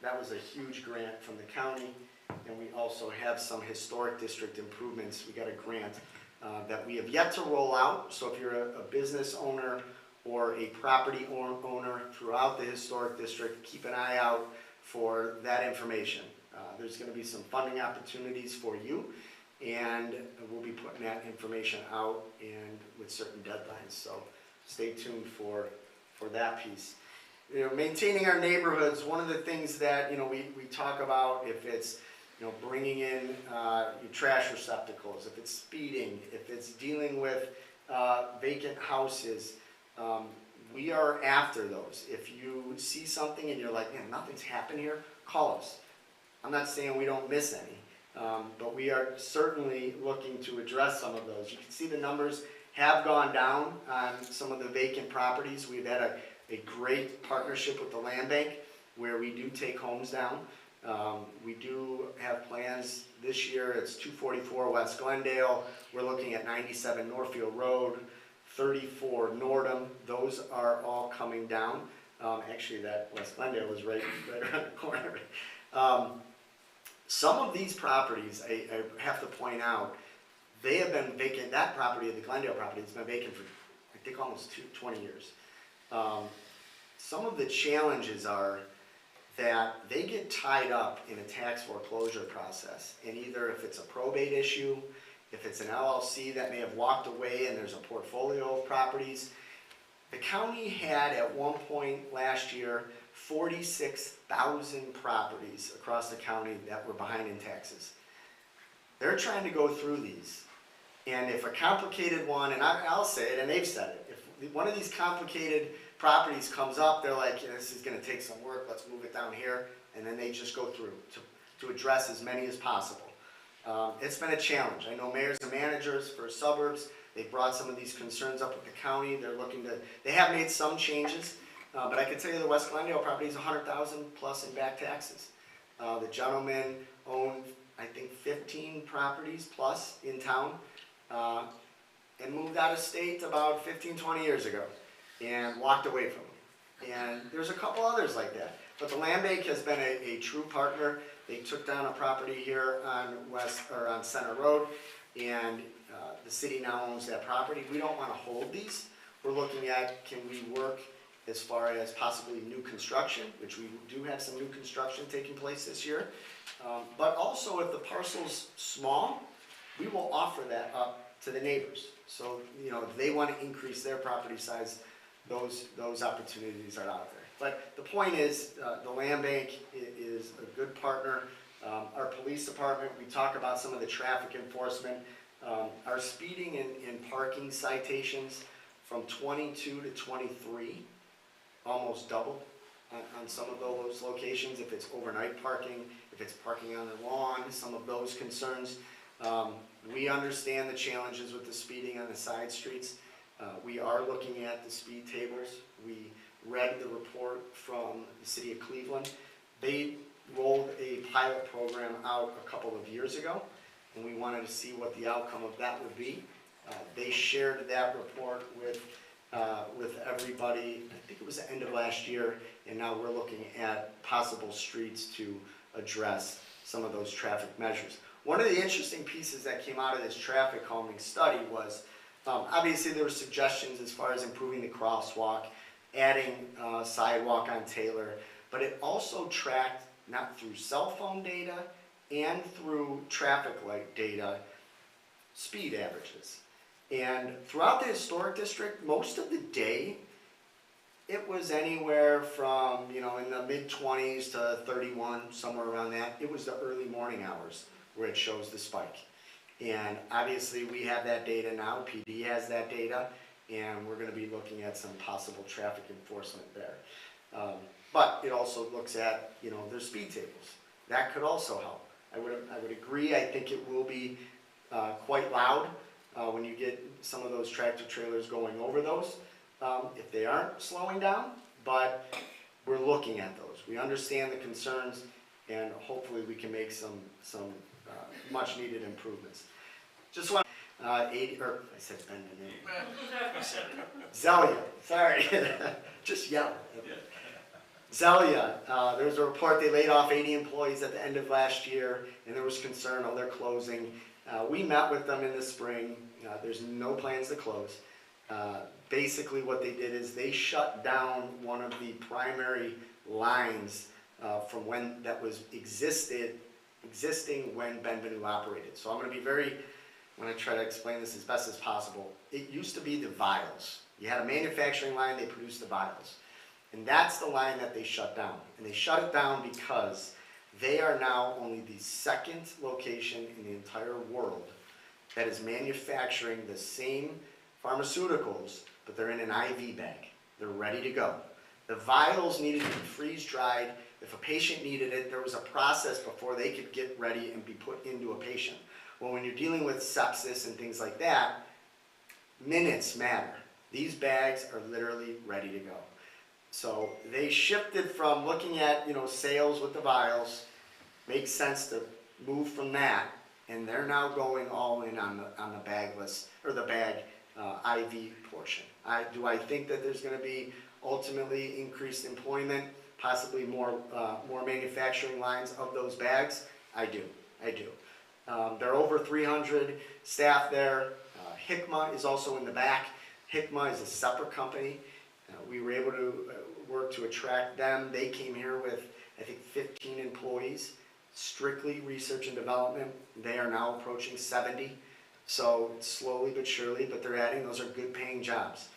That was a huge grant from the county, and we also have some historic district improvements. We got a grant that we have yet to roll out, so if you're a business owner or a property owner throughout the historic district, keep an eye out for that information. There's going to be some funding opportunities for you, and we'll be putting that information out and with certain deadlines, so stay tuned for that piece. You know, maintaining our neighborhoods, one of the things that, you know, we talk about, if it's, you know, bringing in your trash receptacles, if it's speeding, if it's dealing with vacant houses, we are after those. If you see something and you're like, man, nothing's happened here, call us. I'm not saying we don't miss any, but we are certainly looking to address some of those. You can see the numbers have gone down on some of the vacant properties. We've had a great partnership with the Land Bank where we do take homes down. We do have plans this year. It's 244 West Glendale. We're looking at 97 Northfield Road, 34 Nordham. Those are all coming down. Actually, that West Glendale is right around the corner. Some of these properties, I have to point out, they have been vacant. That property, the Glendale property, has been vacant for, I think, almost 20 years. Some of the challenges are that they get tied up in a tax foreclosure process, and either if it's a probate issue, if it's an LLC that may have walked away and there's a portfolio of properties, The county had at one point last year 46,000 properties across the county that were behind in taxes. They're trying to go through these. And if a complicated one, and I'll say it, and they've said it, if one of these complicated properties comes up, they're like, yeah, this is gonna take some work, let's move it down here, and then they just go through to address as many as possible. It's been a challenge. I know mayors and managers for suburbs, they brought some of these concerns up with the county. They have made some changes, but I can tell you the West Glendale property is 100,000 plus in back taxes. The gentleman owned, I think, 15 properties plus in town, and moved out of state about 15, 20 years ago, and walked away from them. And there's a couple others like that. But the Land Bank has been a true partner. They took down a property here on Center Road, and the city now owns that property. We don't want to hold these. We're looking at, can we work as far as possibly new construction, which we do have some new construction taking place this year. But also, if the parcel's small, we will offer that up to the neighbors. So, you know, if they want to increase their property size, those opportunities are out there. But the point is, the Land Bank is a good partner. Our police department, we talk about some of the traffic enforcement. Our speeding and parking citations from 22 to 23, almost doubled on some of those locations. If it's overnight parking, if it's parking on the lawn, some of those concerns. We understand the challenges with the speeding on the side streets. We are looking at the speed tables. We read the report from the city of Cleveland. They rolled a pilot program out a couple of years ago, and we wanted to see what the outcome of that would be. They shared that report with everybody, I think it was the end of last year, and now we're looking at possible streets to address some of those traffic measures. One of the interesting pieces that came out of this traffic calming study was, obviously there were suggestions as far as improving the crosswalk, adding sidewalk on Taylor, but it also tracked, not through cell phone data and through traffic light data, speed averages. And throughout the historic district, most of the day, it was anywhere from, you know, in the mid-20s to 31, somewhere around that. It was the early morning hours where it shows the spike. And obviously we have that data now, PD has that data, and we're gonna be looking at some possible traffic enforcement there. But it also looks at, you know, their speed tables. That could also help. I would agree, I think it will be quite loud when you get some of those tractor trailers going over those, if they aren't slowing down, but we're looking at those. We understand the concerns, and hopefully we can make some much needed improvements. Just want, I said Ben the name. Zelia, sorry, just yell. Zelia, there was a report they laid off 80 employees at the end of last year, and there was concern, oh, they're closing. We met with them in the spring. There's no plans to close. Basically what they did is they shut down one of the primary lines from when that was existing when Benvenue operated. So I'm going to try to explain this as best as possible. It used to be the vials. You had a manufacturing line, they produced the vials. And that's the line that they shut down. And they shut it down because they are now only the second location in the entire world that is manufacturing the same pharmaceuticals, but they're in an IV bag. They're ready to go. The vials needed to be freeze-dried. If a patient needed it, there was a process before they could get ready and be put into a patient. Well, when you're dealing with sepsis and things like that, minutes matter. These bags are literally ready to go. So they shifted from looking at, you know, sales with the vials, makes sense to move from that, and they're now going all in on the bagless, or the bag IV portion. Do I think that there's going to be ultimately increased employment, possibly more manufacturing lines of those bags? I do. There are over 300 staff there. HICMA is also in the back. HICMA is a separate company. We were able to work to attract them. They came here with, I think, 15 employees, strictly research and development. They are now approaching 70. So slowly but surely, but they're adding, those are good paying jobs.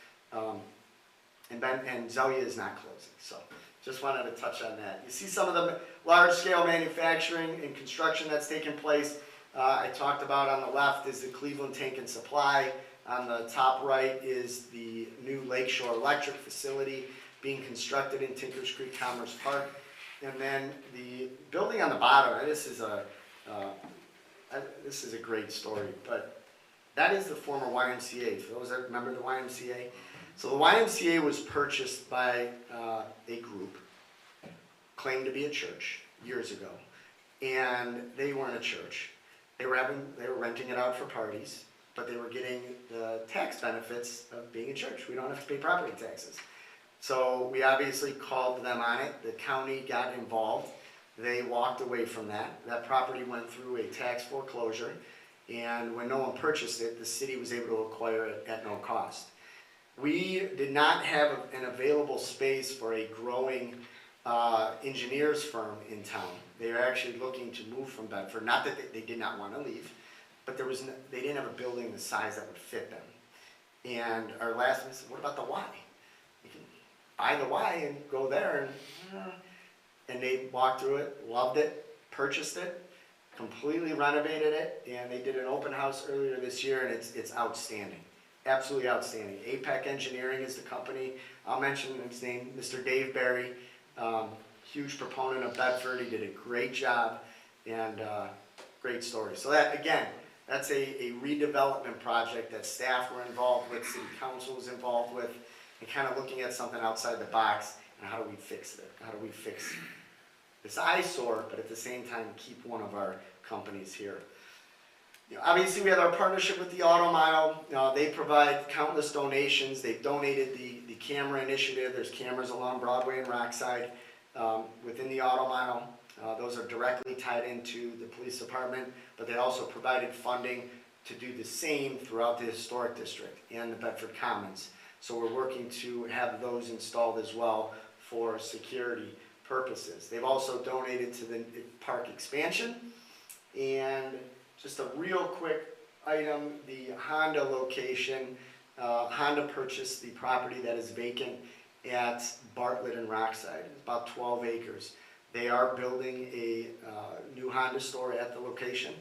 and Zelia is not closing, so just wanted to touch on that. You see some of the large-scale manufacturing and construction that's taking place. I talked about on the left is the Cleveland Tank and Supply. On the top right is the new Lakeshore Electric facility being constructed in Tinkers Creek Commerce Park. And then the building on the bottom, this is a great story, but that is the former YMCA. For those that remember the YMCA, so the YMCA was purchased by a group, claimed to be a church years ago, and they weren't a church. They were renting it out for parties, but they were getting the tax benefits of being a church. We don't have to pay property taxes. So we obviously called them on it. The county got involved. They walked away from that. That property went through a tax foreclosure, and when no one purchased it, the city was able to acquire it at no cost. We did not have an available space for a growing engineers firm in town. They are actually looking to move from Bedford. Not that they did not want to leave, but they didn't have a building the size that would fit them. And our last one said, what about the Y? You can buy the Y and go there. And they walked through it, loved it, purchased it, completely renovated it, and they did an open house earlier this year, and it's outstanding. Absolutely outstanding. APEC Engineering is the company. I'll mention his name, Mr. Dave Barry. Huge proponent of Bedford. He did a great job, and great story. So that, again, that's a redevelopment project that staff were involved with, city council was involved with, and kind of looking at something outside the box, and how do we fix it? How do we fix this eyesore, but at the same time keep one of our companies here? You know, obviously we have our partnership with the Auto Mile. They provide countless donations. They've donated the camera initiative. There's cameras along Broadway and Rockside within the Auto Mile. Those are directly tied into the police department, but they also provided funding to do the same throughout the historic district and the Bedford Commons. So we're working to have those installed as well for security purposes. They've also donated to the park expansion. And just a real quick item, the Honda location, Honda purchased the property that is vacant at Bartlett and Rockside. It's about 12 acres. They are building a new Honda store at the location.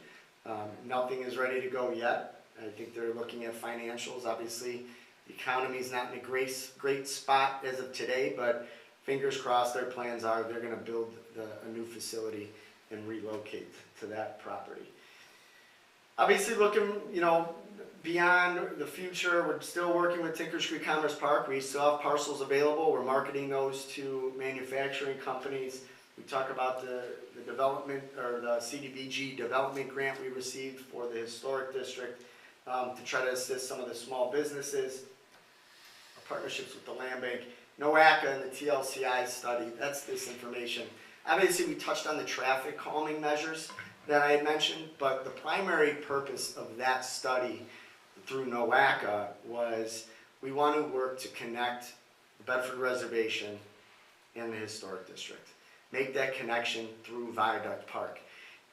Nothing is ready to go yet. I think they're looking at financials. Obviously, the economy is not in a great spot as of today, but fingers crossed their plans are they're going to build a new facility and relocate to that property. Obviously looking, beyond the future, we're still working with Tinkers Creek Commerce Park. We still have parcels available. We're marketing those to manufacturing companies. We talk about the development, or the CDBG development grant we received for the historic district to try to assist some of the small businesses. Our partnerships with the Land Bank, NOACA and the TLCI study, that's this information. Obviously we touched on the traffic calming measures that I had mentioned, but the primary purpose of that study through NOACA was we want to work to connect the Bedford Reservation and the historic district. Make that connection through Viaduct Park.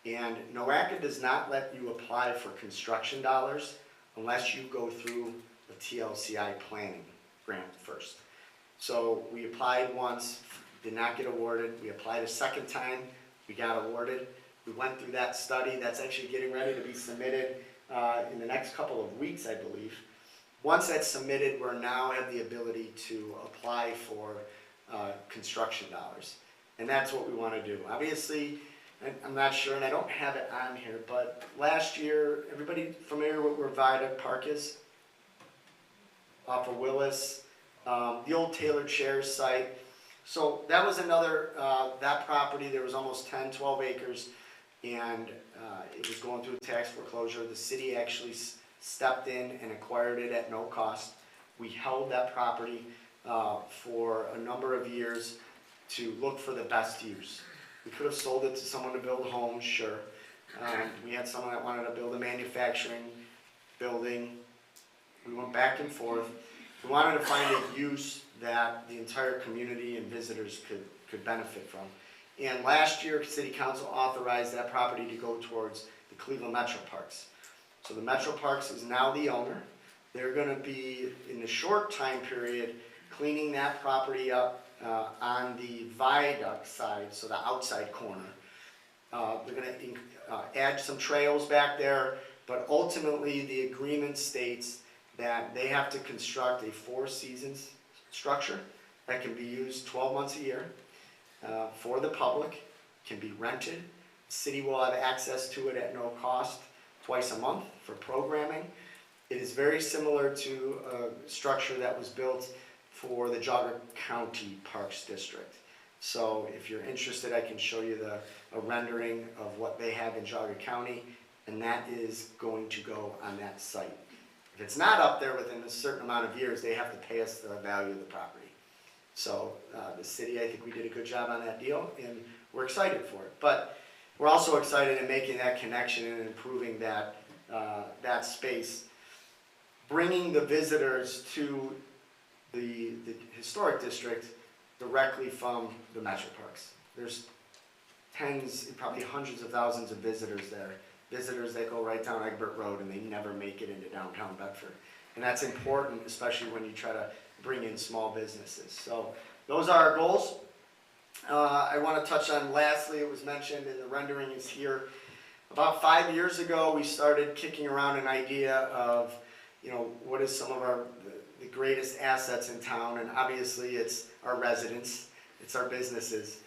And NOACA does not let you apply for construction dollars unless you go through the TLCI planning grant first. So we applied once, did not get awarded. We applied a second time, we got awarded. We went through that study. That's actually getting ready to be submitted in the next couple of weeks, I believe. Once that's submitted, we now have the ability to apply for construction dollars. And that's what we want to do. Obviously, I'm not sure, and I don't have it on here, but last year, everybody familiar with where Viaduct Park is? Off of Willis, the old Taylor Chairs site. So that was another, that property, there was almost 10, 12 acres, and it was going through a tax foreclosure. The city actually stepped in and acquired it at no cost. We held that property for a number of years to look for the best use. We could have sold it to someone to build homes, sure. We had someone that wanted to build a manufacturing building. We went back and forth. We wanted to find a use that the entire community and visitors could benefit from. And last year, City Council authorized that property to go towards the Cleveland Metro Parks. So the Metro Parks is now the owner. They're going to be, in the short time period, cleaning that property up on the viaduct side, so the outside corner. They're gonna add some trails back there, but ultimately the agreement states that they have to construct a 4 seasons structure that can be used 12 months a year for the public, can be rented. The city will have access to it at no cost twice a month for programming. It is very similar to a structure that was built for the Jogga County Parks District. So if you're interested, I can show you a rendering of what they have in Jogga County, and that is going to go on that site. If it's not up there within a certain amount of years, they have to pay us the value of the property. So the city, I think we did a good job on that deal, and we're excited for it. But we're also excited in making that connection and improving that, that space, bringing the visitors to the historic district directly from the Metro Parks. There's tens, probably hundreds of thousands of visitors there. Visitors that go right down Egbert Road and they never make it into downtown Bedford. And that's important, especially when you try to bring in small businesses. So those are our goals. I want to touch on, lastly, it was mentioned and the rendering is here. About 5 years ago, we started kicking around an idea of, you know, what is some of the greatest assets in town, and obviously it's our residents, it's our businesses,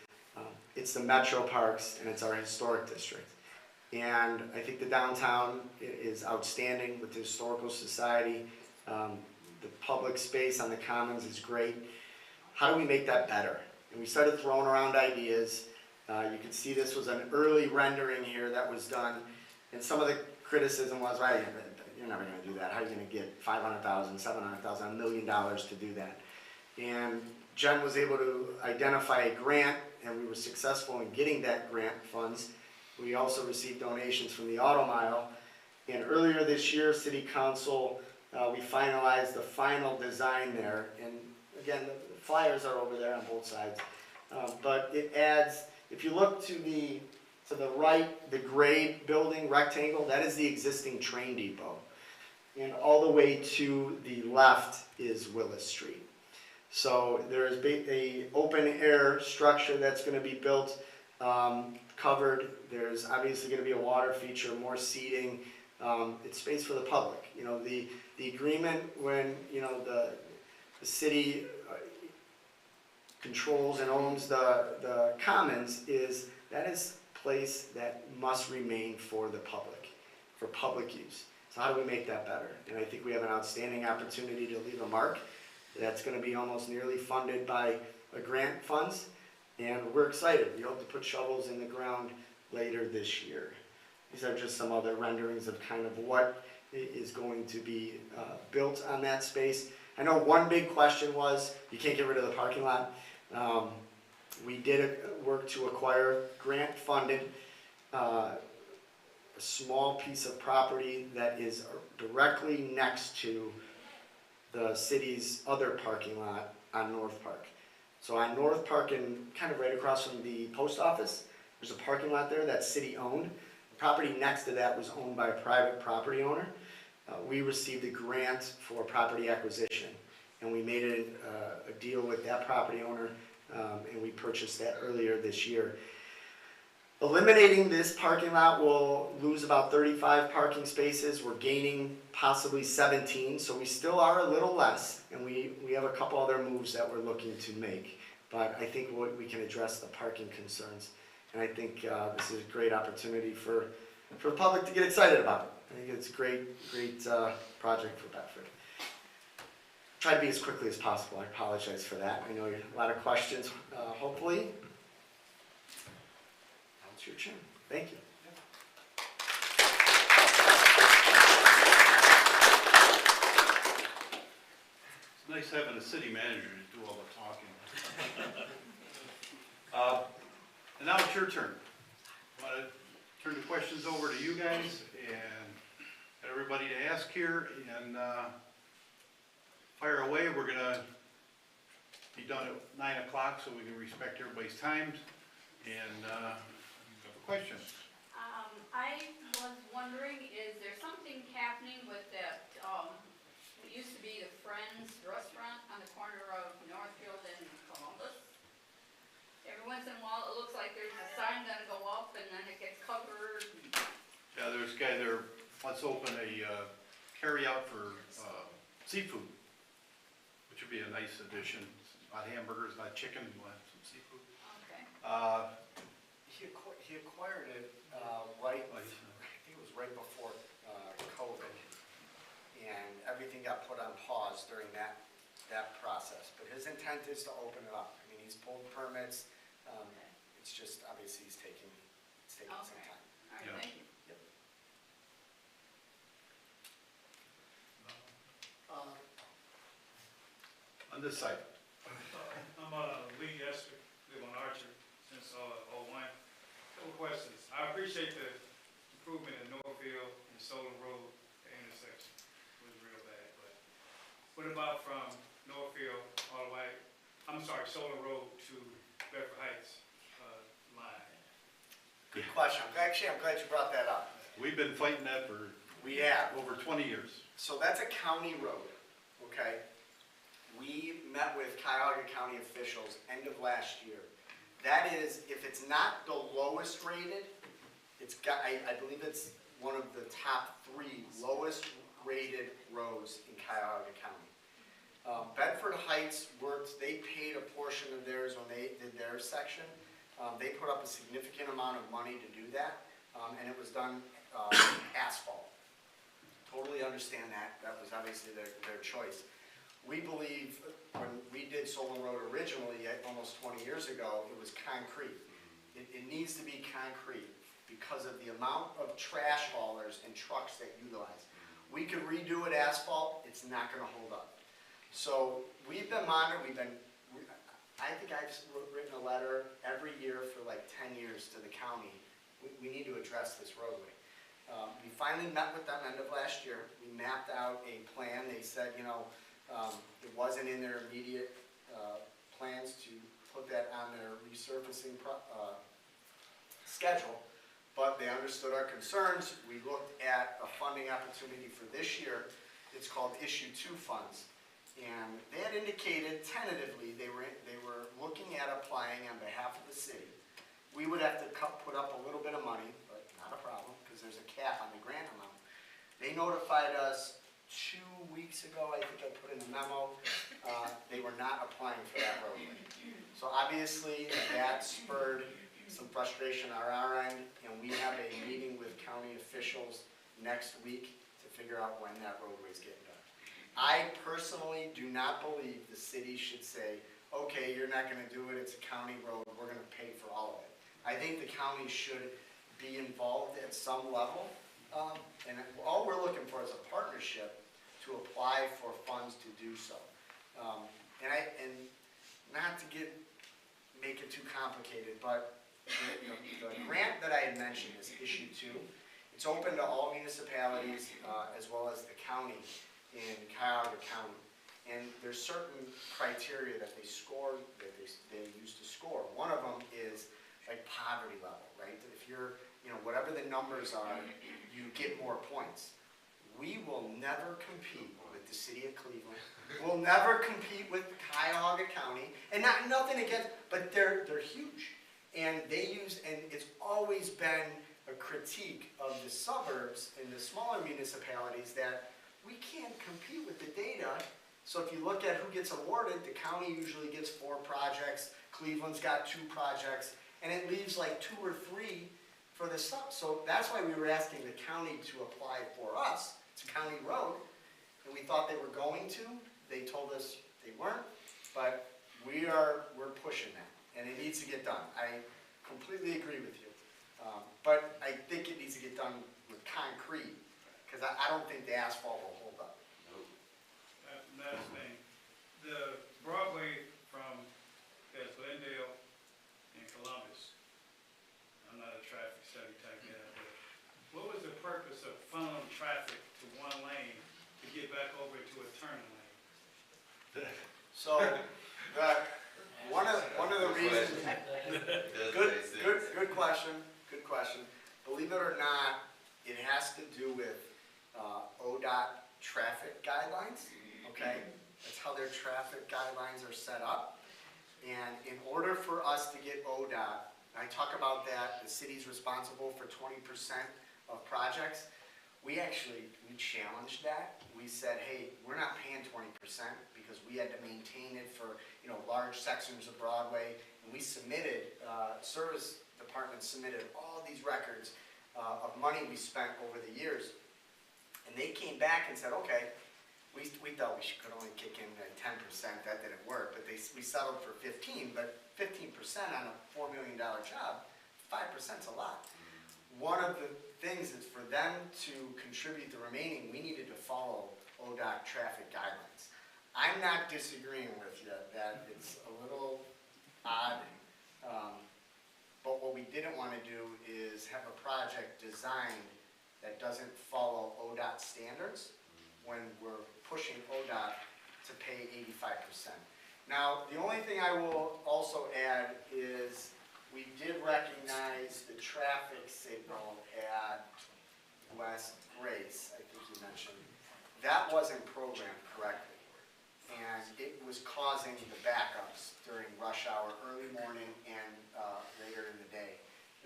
it's the Metro Parks, and it's our historic district. And I think the downtown is outstanding with the Historical Society. The public space on the Commons is great. How do we make that better? And we started throwing around ideas. You can see this was an early rendering here that was done, and some of the criticism was, right, you're never going to do that. How are you going to get $500,000, $700,000, $1 million to do that? And Jen was able to identify a grant, and we were successful in getting that grant funds. We also received donations from the Auto Mile. And earlier this year, City Council, we finalized the final design there. And again, the flyers are over there on both sides. But it adds, if you look to the right, the gray building rectangle, that is the existing train depot. And all the way to the left is Willis Street. So there is a open air structure that's going to be built, covered. There's obviously going to be a water feature, more seating. It's space for the public. You know, the agreement when, you know, the city controls and owns the Commons is that is a place that must remain for the public, for public use. So how do we make that better? And I think we have an outstanding opportunity to leave a mark that's going to be almost nearly funded by grant funds. And we're excited. We hope to put shovels in the ground later this year. These are just some other renderings of kind of what is going to be built on that space. I know one big question was, you can't get rid of the parking lot. We did work to acquire grant-funded a small piece of property that is directly next to the city's other parking lot on North Park. So on North Park and kind of right across from the post office, there's a parking lot there that's city-owned. The property next to that was owned by a private property owner. We received a grant for property acquisition, and we made a deal with that property owner, and we purchased that earlier this year. Eliminating this parking lot will lose about 35 parking spaces. We're gaining possibly 17, so we still are a little less, and we have a couple other moves that we're looking to make. But I think we can address the parking concerns, and I think this is a great opportunity for the public to get excited about it. I think it's a great project for Bedford. Try to be as quickly as possible. I apologize for that. I know you have a lot of questions, hopefully. It's your turn. Thank you. It's nice having a city manager to do all the talking. And now it's your turn. I want to turn the questions over to you guys and everybody to ask here, and fire away. We're gonna be done at 9 o'clock so we can respect everybody's times. And questions? I was wondering, is there something happening with that, it used to be the Friends Restaurant on the corner of let's open a carry-out for seafood, which would be a nice addition. Not hamburgers, not chicken, we'll have some seafood. Okay. He acquired it, right, I Like, think it was right before, COVID. And everything got put on pause during that process. But his intent is to open it up. I mean, he's pulled permits, it's just, obviously, it's taking some Okay. time. All right, Yeah. thank you. On this side. I'm Lee Esther, live on Archer since '01. Couple questions. I appreciate the improvement in Northfield and Solon Road intersection. It was real bad, but what about from Northfield all the way, Solon Road to Bedford Heights line? Good question. I'm glad you brought that up. We've been fighting that for We have. over 20 years. So that's a county road, okay? We met with Cuyahoga County officials end of last year. That is, if it's not the lowest rated, it's got, I believe it's one of the top 3 lowest rated roads in Cuyahoga County. Bedford Heights worked, they paid a portion of theirs when they did their section. They put up a significant amount of money to do that, and it was done asphalt. Totally understand that. That was obviously their choice. We believe when we did Solon Road originally, almost 20 years ago, it was concrete. It needs to be concrete because of the amount of trash haulers and trucks that utilize. We could redo it asphalt, it's not gonna hold up. So we've been monitoring, I think I've written a letter every year for like 10 years to the county. We need to address this roadway. We finally met with them end of last year. We mapped out a plan. They said, you know, it wasn't in their immediate plans to put that on their resurfacing schedule, but they understood our concerns. We looked at a funding opportunity for this year. It's called Issue 2 funds. And they had indicated tentatively they were looking at applying on behalf of the city. We would have to put up a little bit of money, but not a problem, because there's a cap on the grant amount. They notified us 2 weeks ago, I think I put in the memo, they were not applying for that roadway. So obviously, that spurred some frustration on our end, and we have a meeting with county officials next week to figure out when that roadway is getting done. I personally do not believe the city should say, okay, you're not gonna do it, it's a county road, we're gonna pay for all of it. I think the county should be involved at some level, and all we're looking for is a partnership to apply for funds to do so. And not to make it too complicated, but the grant that I had mentioned is Issue 2. It's open to all municipalities as well as the county in Cuyahoga County. And there's certain criteria that they score, that they use to score. One of them is like poverty level, right? If you're, whatever the numbers are, you get more points. We will never compete with the city of Cleveland. We'll never compete with Cuyahoga County. And nothing against, but they're huge. And it's always been a critique of the suburbs and the smaller municipalities that we can't compete with the data. So if you look at who gets awarded, the county usually gets 4 projects, Cleveland's got 2 projects, and it leaves like 2 or 3 for the sub. So that's why we were asking the county to apply for us. It's a county road, and we thought they were going to. They told us they weren't, but we're pushing that, and it needs to get done. I completely agree with you, but I think it needs to get done with concrete, because I don't think the asphalt will hold up. Last thing, the Broadway from Glendale and Columbus, I'm not a traffic study type guy, but what was the purpose of funneling traffic to one lane to get back over to a turning lane? So, one of the reasons, good question. Believe it or not, it has to do with ODOT traffic guidelines, okay? That's how their traffic guidelines are set up. And in order for us to get ODOT, I talk about that, the city's responsible for 20% of projects. we challenged that. We said, hey, we're not paying 20% because we had to maintain it for, large sections of Broadway. And we submitted, service department submitted all these records of money we spent over the years. And they came back and said, okay, we thought we could only kick in 10%, that didn't work, but we settled for 15, but 15% on a $4 million job, 5%'s a lot. One of the things is for them to contribute the remaining, we needed to follow ODOT traffic guidelines. I'm not disagreeing with you that it's a little odd, but what we didn't want to do is have a project designed that doesn't follow ODOT standards when we're pushing ODOT to pay 85%. Now, the only thing I will also add is we did recognize the traffic signal at West Grace, I think you mentioned. That wasn't programmed correctly, and it was causing the backups during rush hour, early morning, and later in the day.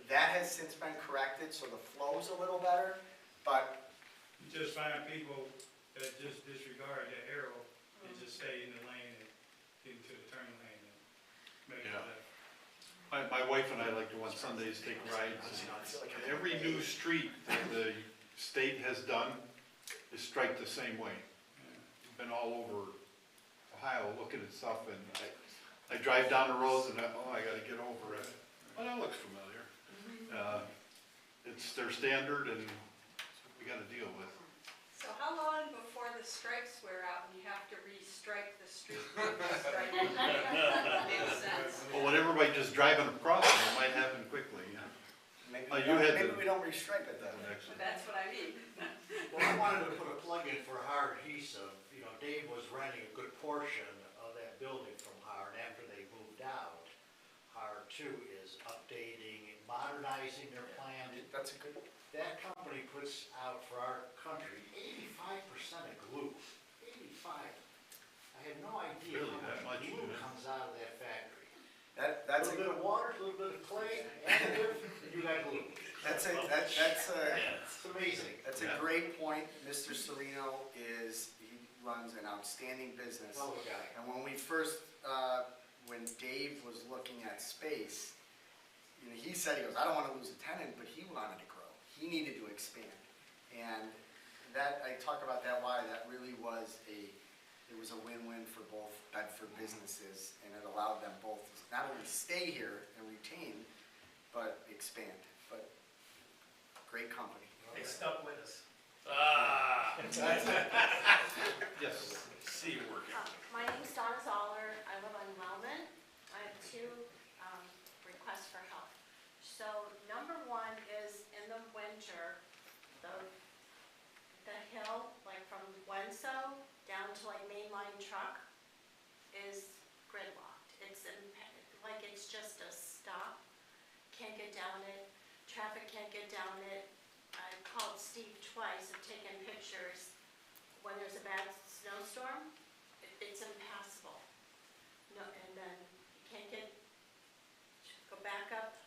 That has since been corrected, so the flow's a little better, but You just find people that just disregard the arrow and just stay in the lane and get into the turn lane and make it Yeah. left. My wife and I like to on Sundays take rides, and every new street that the state has done is striped the same way. Been all over Ohio looking at stuff, and I drive down the roads and I gotta get over it. Well, that looks familiar. It's their standard and that's what we gotta deal with. So how long before the stripes wear out and you have to restripe the street? Makes sense. Well, when everybody just driving across it, it might happen quickly. maybe, Oh, you had maybe to- we don't restripe it then. That's what I mean. Well, I wanted to put a plug in for Howard Adhesive. Dave was renting a good portion of that building from Howard after they moved out. Howard too is updating, modernizing their plant. That's a good, That company puts out for our country 85% of glue. 85. I had no idea Really, that how much much, glue yeah. comes out of that factory. that's A a, little bit of water, a little bit of clay, additive, and you got glue. that's a, It's amazing. that's a great point. Mr. Serino he runs an outstanding business. Hell of a guy. And when we first, when Dave was looking at space, he said, he goes, I don't want to lose a tenant, but he wanted to grow. He needed to expand. And that, I talk about that, why that really was it was a win-win for both Bedford businesses, and it allowed them both to not only stay here and retain, but expand. But great company. They stuck with us. Yes. See you working. My name's Donna Zoller. I live on Wellman. I have two requests for help. So number one is in the winter, the hill, like from Wenso down to like Mainline Truck, is gridlocked. It's just a stop. Can't get down it. Traffic can't get down it. I called Steve twice, I've taken pictures. When there's a bad snowstorm, it's impassable. No, and then you can't go back up,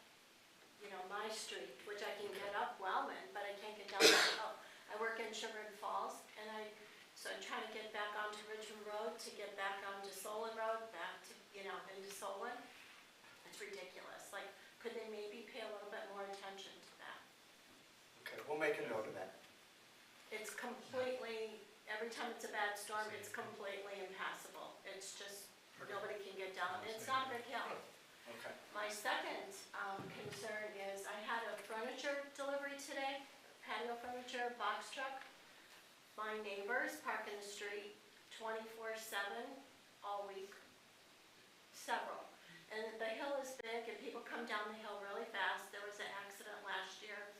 my street, which I can get up Wellman, but I can't get down the hill. I work in Sugar and Falls, so I'm trying to get back onto Richmond Road, to get back onto Solon Road, back to, into Solon. It's ridiculous. Like, could they maybe pay a little bit more attention to that? Okay, we'll make a note of that. It's completely, every time it's a bad storm, it's completely impassable. It's just, nobody can get down. It's not a big hill. Okay. My second concern is I had a furniture delivery today, patio furniture, box truck. My neighbors park in the street 24/7 all week, several. And the hill is big and people come down the hill really fast. There was an accident last year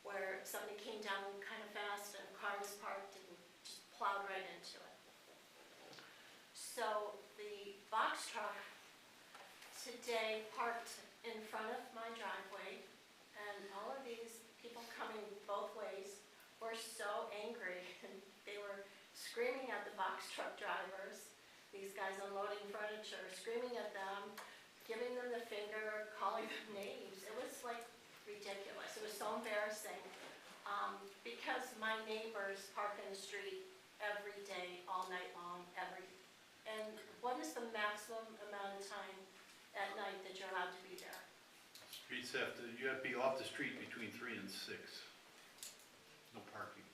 where somebody came down kind of fast and a car was parked and just plowed right into it. So the box truck today parked in front of my driveway, and all of these people coming both ways were so angry, and they were screaming at the box truck drivers, these guys unloading furniture, screaming at them, giving them the finger, calling them names. It was like ridiculous. It was so embarrassing. Because my neighbors park in the street every day, all night long, and what is the maximum amount of time at night that you're allowed to be there? Streets you have to be off the street between 3 and 6. No parking.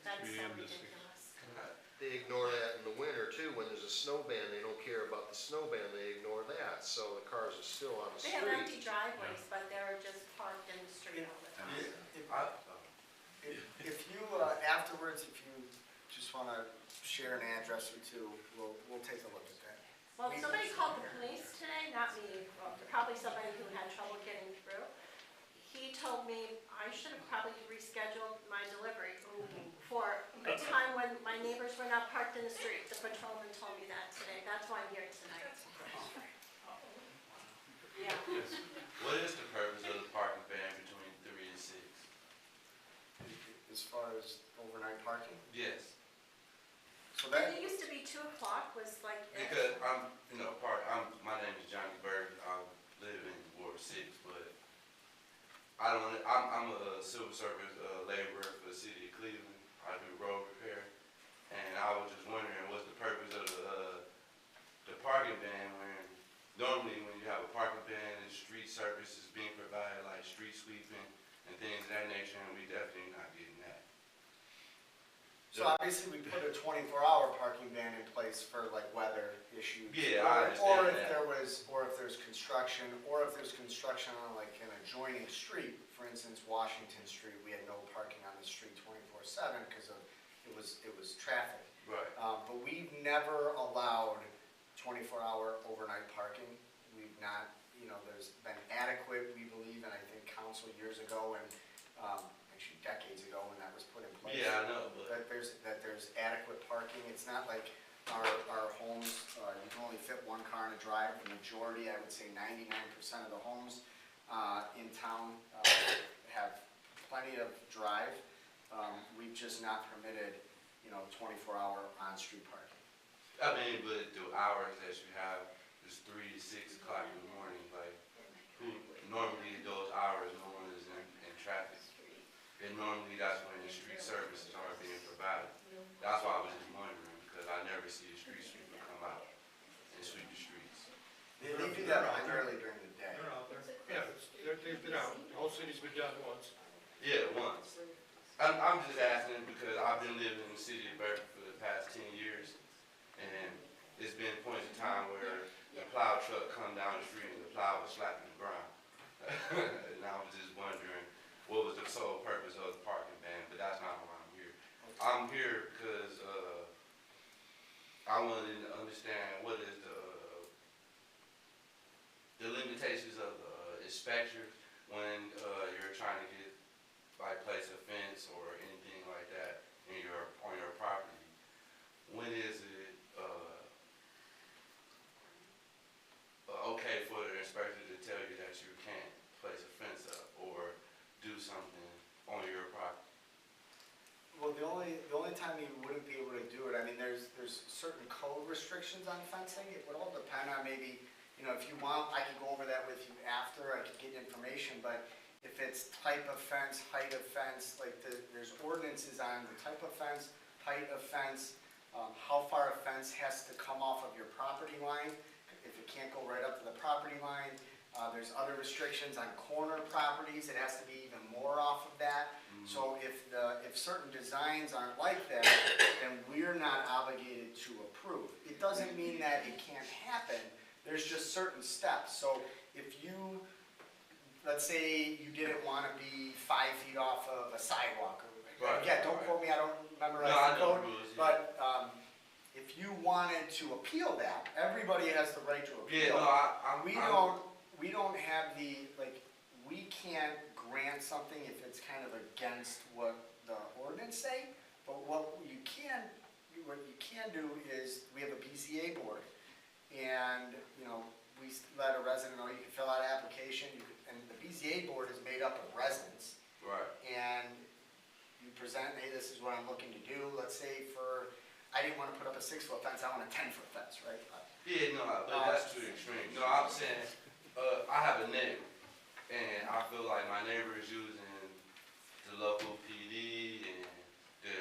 That's 3 so a.m. to 6. ridiculous. They ignore that in the winter too, when there's a snow ban, they don't care about the snow ban, they ignore that, so the cars are still on the They have empty street. driveways, but they're just parked in the street all the time. If you, afterwards, if you just want to share an address or two, we'll take a look at that. Well, somebody called the police today, not me, well, probably somebody who had trouble getting through. He told me I should have probably rescheduled my delivery for a time when my neighbors were not parked in the street. The patrolman told me that today. That's why I'm here tonight. Yeah. What is the purpose of the parking ban between 3 and 6? As far as overnight parking? Yes, So And that, it used to be 2 o'clock was like. because my name is Johnny Bird, I live in Ward 6, but I'm a civil service laborer for the city of Cleveland. I do road repair, and I was just wondering what's the purpose of the parking ban when normally when you have a parking ban, the street service is being provided, like street sweeping and things of that nature, and we definitely not getting that. so obviously we put a 24-hour parking ban in place for like weather issues. Yeah, I Or understand if that. or if there's construction, or if there's construction on like an adjoining street, for instance, Washington Street, we had no parking on the street 24/7 because it was traffic. Right. But we've never allowed 24-hour overnight parking. We've not, there's been adequate, we believe, and I think council years ago and, actually decades ago when that was put in place. Yeah, I know, but That there's adequate parking. It's not like our homes, you can only fit 1 car in a drive. The majority, I would say 99% of the homes in town have plenty of drive. We've just not permitted, 24-hour on-street parking. I mean, but the hours that you have is 3 to 6 o'clock in the morning, like, normally those hours, no one is in traffic. And normally that's when the street services are being provided. That's why I was just wondering, because I never see a street sweeper come out and sweep the streets. They do that primarily during the day. They're out there. Yeah, they've been out. The whole city's been done once. Yeah, once. I'm just asking because I've been living in the city of Berkeley for the past 10 years, and it's been points in time where the plow truck come down the street and the plow was slapping the ground. And I was just wondering, what was the sole purpose of the parking ban? But that's not why I'm here. I'm here because I wanted to understand what is the limitations of the inspector when you're trying to get, like, place a fence or anything like that on your property. When is it okay for the inspector to tell you that you can't place a fence up or do something on your property? Well, the only time you wouldn't be able to do it, I mean, there's certain code restrictions on fencing. It would all depend on maybe, if you want, I could go over that with you after, I could get information, but if it's type of fence, height of fence, like there's ordinances on the type of fence, height of fence, how far a fence has to come off of your property line, if it can't go right up to the property line. There's other restrictions on corner properties, it has to be even more off of that. So if certain designs aren't like that, then we're not obligated to approve. It doesn't mean that it can't happen, there's just certain steps. So if you, let's say you didn't want to be 5 feet off of a sidewalk, Right, again, don't quote me, I don't memorize No, I the know code, the rules, yeah. but if you wanted to appeal that, everybody has the right to Yeah, appeal. no, We don't have we can't grant something if it's kind of against what the ordinance say, but what you can do is, we have a BZA board, and, we let a resident know, you can fill out an application, and the BZA board is made up of residents, right. and you present, hey, this is what I'm looking to do, let's say I didn't want to put up a 6-foot fence, I want a 10-foot fence, right? Yeah, no, but that's too extreme. No, I'm saying, I have a neighbor, and I feel like my neighbor is using the local PD and the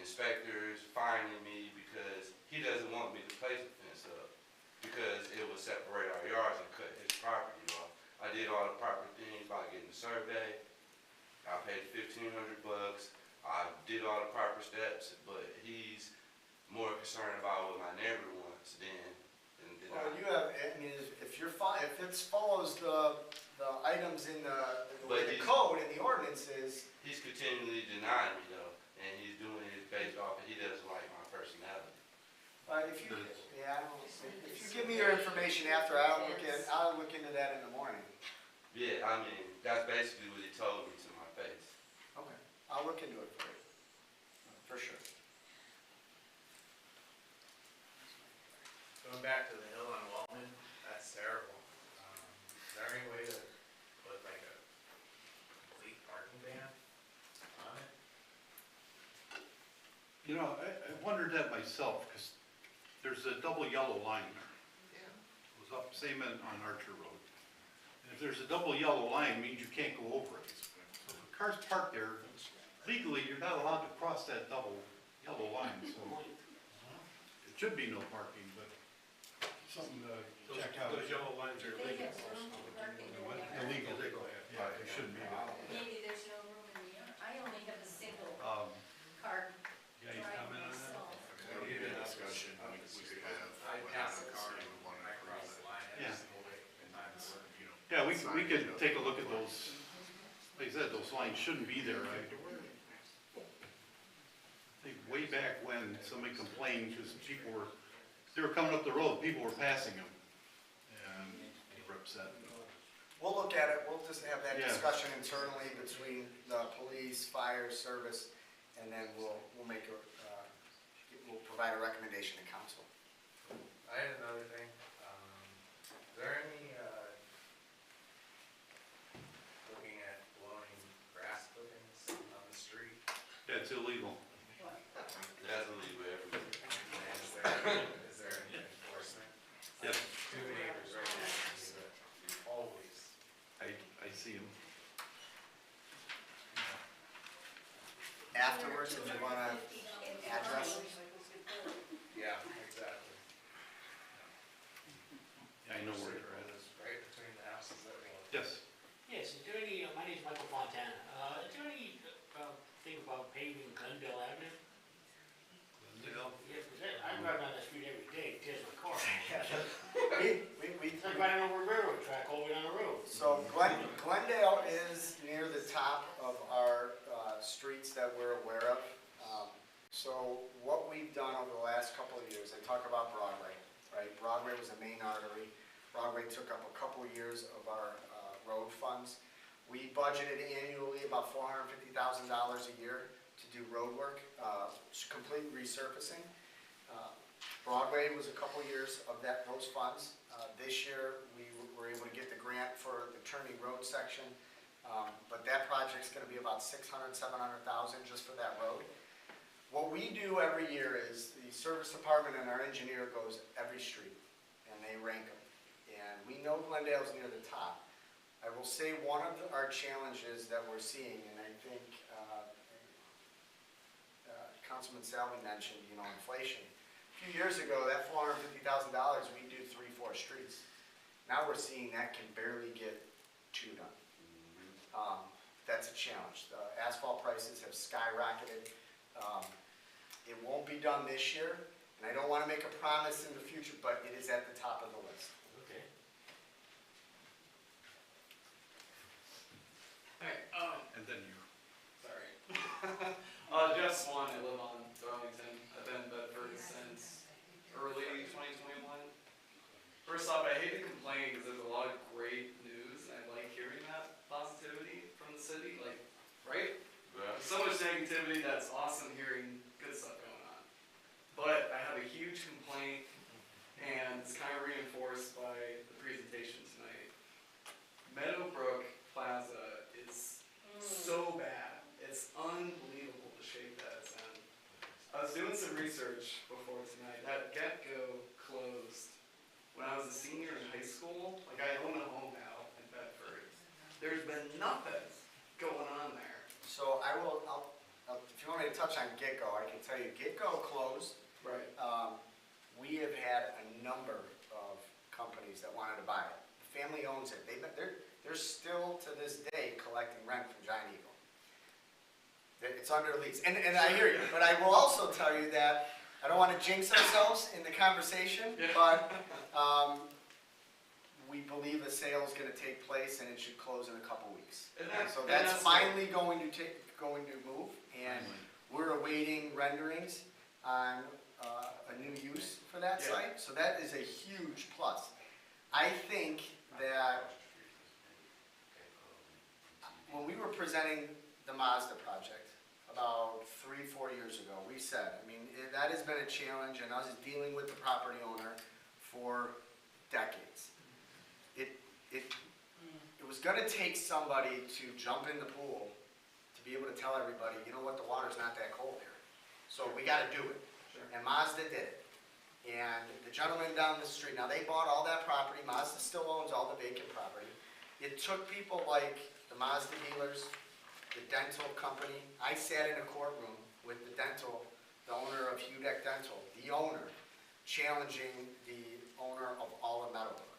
inspectors finding me because he doesn't want me to place a fence up because it would separate our yards and cut his property off. I did all the proper things by getting the survey. I paid $1,500. I did all the proper steps, but he's more concerned about what my neighbor wants than Well, I. you have, I mean, if you're if it follows the items in the But way the he's- code and the ordinances, He's continually denying me though, and he's doing it based off, he doesn't like my personality. if you, yeah, I don't, if you give me your information after, I'll look into that in the morning. Yeah, I mean, that's basically what he told me to my face. Okay, I'll look into it for you, for sure. Going back to the hill on Wellman, that's terrible. Is there any way to put like a complete parking ban on it? You know, I wondered that myself, because there's a double yellow line there. It was up, same on Archer Road. And if there's a double yellow line, it means you can't go over it. So if a car's parked there, legally, you're not allowed to cross that double yellow line, so it should be no parking, but something to check out. Those yellow lines are They illegal. have room for parking. Illegal, yeah, they shouldn't be there. Maybe there's no room in the yard. I only have a single Um, car Yeah, you driving comment on that? myself. That'll be a discussion we could have. I when pass the the car car and want to I approve cross it. the line Yeah. every single day. You know, Yeah, we could take a look at those, like I said, those lines shouldn't be there. I think way back when, somebody complained, because they were coming up the road, people were passing them, and they were upset. We'll look at it, we'll just have that Yeah. discussion internally between the police, fire, service, and then we'll make a, we'll provide a recommendation to council. I had another thing, is there any, looking at blowing grass clippings on the street? That's illegal. That's illegal everywhere. And is there any enforcement? Yes. Two neighbors right next to me, but always. I see them. Afterwards, if you want to address, Yeah, exactly. I know where you're at. Right between the houses that we live. Yes. Yes, is there any, my name's Michael Fontana, is there any, thing about paving Glendale Avenue? Yeah, 'cause I drive down that street every day, it tears my car. It's like riding over a railroad track all the way down the road. so Glendale is near the top of our streets that we're aware of. So what we've done over the last couple of years, I talk about Broadway, right? Broadway was a main artery. Broadway took up a couple of years of our road funds. We budgeted annually about $450,000 a year to do road work, complete resurfacing. Broadway was a couple of years of those funds. This year, we were able to get the grant for the turning road section, but that project's gonna be about $600,000, $700,000 just for that road. What we do every year is the service department and our engineer goes every street, and they rank them. And we know Glendale's near the top. I will say one of our challenges that we're seeing, and I think Councilman Salvi mentioned, you know, inflation. A few years ago, that $450,000, we do 3-4 streets. Now we're seeing that can barely get 2 done. That's a challenge. The asphalt prices have skyrocketed. It won't be done this year, and I don't want to make a promise in the future, but it is at the top of the list. Okay. Hey, And then you. sorry. Jeff Swan, I live on Darlington. I've been in Bedford since early 2021. First off, I hate to complain because there's a lot of great news, and I like hearing that positivity from the city, like, right? Yeah. So much negativity, that's awesome hearing good stuff going on. But I have a huge complaint, and it's kind of reinforced by the presentation tonight. Meadowbrook Plaza is so bad. It's unbelievable the shape that it's in. I was doing some research before tonight. That Get-Go closed when I was a senior in high school. Like, I own a home now in Bedford. There's been nothing going on there. So if you want me to touch on Gitgo, I can tell you, Gitgo closed. Right. We have had a number of companies that wanted to buy it. The family owns it. They're still to this day collecting rent from Giant Eagle. It's under lease. And I hear you, but I will also tell you that I don't want to jinx ourselves in the conversation, but we believe a sale is going to take place and it should close in a couple weeks. And So that's finally going to move, and we're awaiting renderings on a new use for that site. So that is a huge plus. I think that when we were presenting the Mazda project about 3-4 years ago, we said, that has been a challenge, and us dealing with the property owner for decades. It was gonna take somebody to jump in the pool to be able to tell everybody, you know what, the water's not that cold here. So we gotta do it. And Mazda did it. And the gentleman down the street, now they bought all that property, Mazda still owns all the vacant property. It took people like the Mazda dealers, the dental company. I sat in a courtroom with the owner of Hudeck Dental, the owner, challenging the owner of all of Meadowbrook.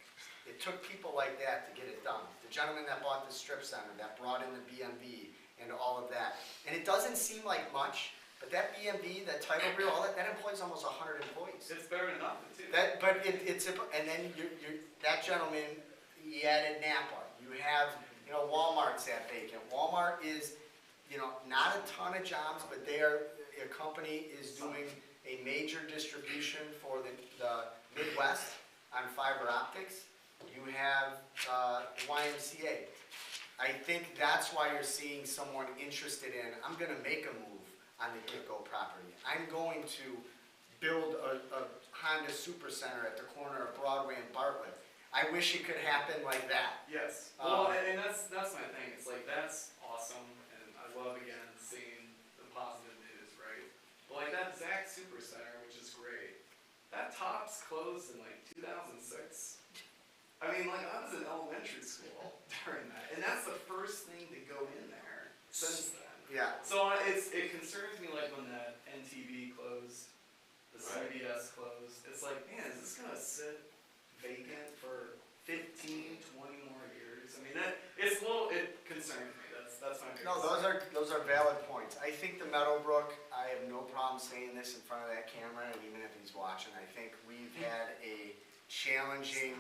It took people like that to get it done. The gentleman that bought the strip center, that brought in the BMV and all of that. And it doesn't seem like much, but that BMV, that title bureau, all that employs almost 100 employees. It's better than nothing too. And then that gentleman, he added Napa. You have, Walmart's at vacant. Walmart is, not a ton of jobs, but a company is doing a major distribution for the Midwest on fiber optics. You have YMCA. I think that's why you're seeing someone interested in, I'm gonna make a move on the Gitgo property. I'm going to build a Honda Supercenter at the corner of Broadway and Bartlett. I wish it could happen like that. Yes. Well, and that's my thing. It's like, that's awesome, and I love, again, seeing the positive news, right? But like that Zach Supercenter, which is great, that Tops closed in like 2006. I was in elementary school during that, and that's the first thing to go in there since then. Yeah. So it concerns me, like when that NTV closed, the CBS closed. It's like, man, is this gonna sit vacant for 15, 20 more years? It concerns me. That's my biggest. No, those are valid points. I think the Meadowbrook, I have no problem saying this in front of that camera, and even if he's watching, I think we've had a challenging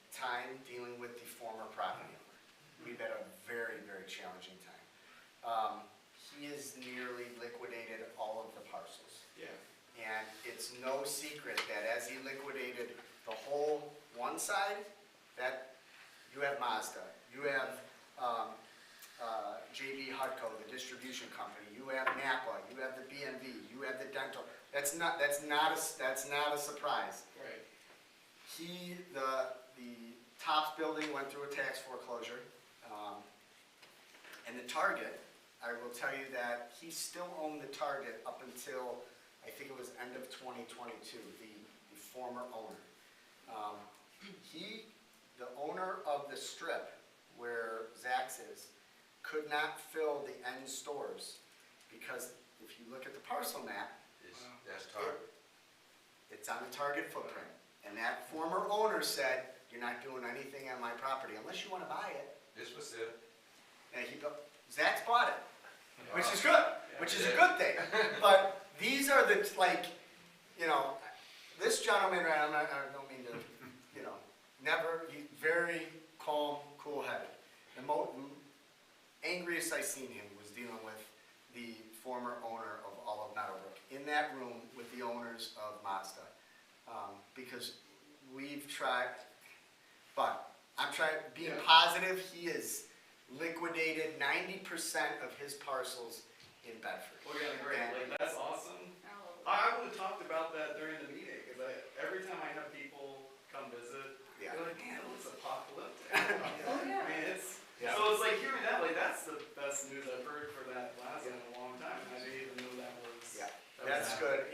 time dealing with the former property owner. We've had a very, very challenging time. He has nearly liquidated all of the parcels. Yeah. And it's no secret that as he liquidated the whole one side, that you have Mazda, you have JB Hutco, the distribution company, you have Napa, you have the BMV, you have the dental. That's not a surprise. Right. The Tops building went through a tax foreclosure, and the Target, I will tell you that he still owned the Target up until, I think it was end of 2022, the former owner. The owner of the strip where Zach's is, could not fill the end stores, because if you look at the parcel map, That's Target. it's on the Target footprint. And that former owner said, you're not doing anything on my property unless you want to buy it. This was it. And Zach's bought it, which is good, which is a good thing. But these are this gentleman, I don't mean to, very calm, cool-headed. The angriest I seen him was dealing with the former owner of all of Meadowbrook, in that room with the owners of Mazda. Because we've tried, but I'm trying, being positive, he has liquidated 90% of his parcels in Bedford. Well, yeah, great. That's awesome. I would have talked about that during the meeting, because every time I have people come visit, they're like, man, it looks apocalyptic. So it's like hearing that, that's the best news I've heard for that plaza in a long time. I didn't even know that was. Yeah, that's good.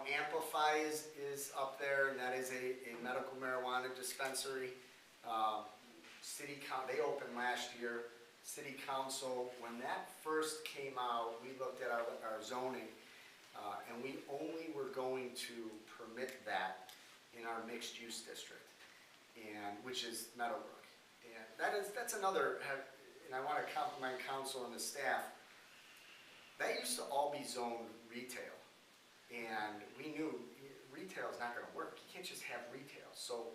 Amplify is up there, and that is a medical marijuana dispensary. City they opened last year. City council, when that first came out, we looked at our zoning, and we only were going to permit that in our mixed-use district, and, which is Meadowbrook. And that's another, and I want to compliment council and the staff. That used to all be zoned retail, and we knew retail is not going to work. You can't just have retail. So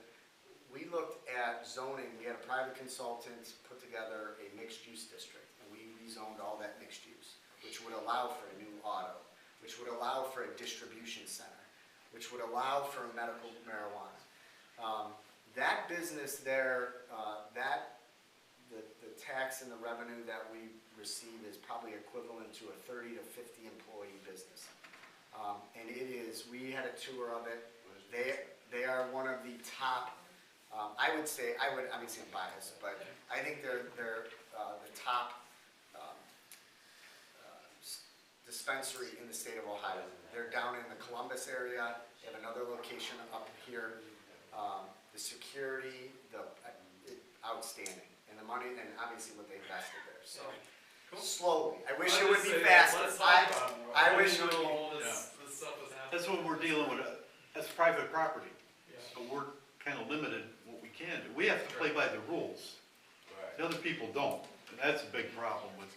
we looked at zoning. We had a private consultant put together a mixed-use district, and we rezoned all that mixed use, which would allow for a new auto, which would allow for a distribution center, which would allow for medical marijuana. That business there, the tax and the revenue that we receive is probably equivalent to a 30 to 50 employee business. And it is, we had a tour of it. They are one of the top, I would say, obviously I'm biased, but I think they're the top dispensary in the state of Ohio. They're down in the Columbus area. They have another location up here. The security, outstanding. And the money, and obviously what they invested there. So slowly. I wish it would be faster. I wish it would be. That's what we're dealing with. That's private property. So we're kind of limited what we can do. We have to play by the rules. The other people don't. And that's a big problem with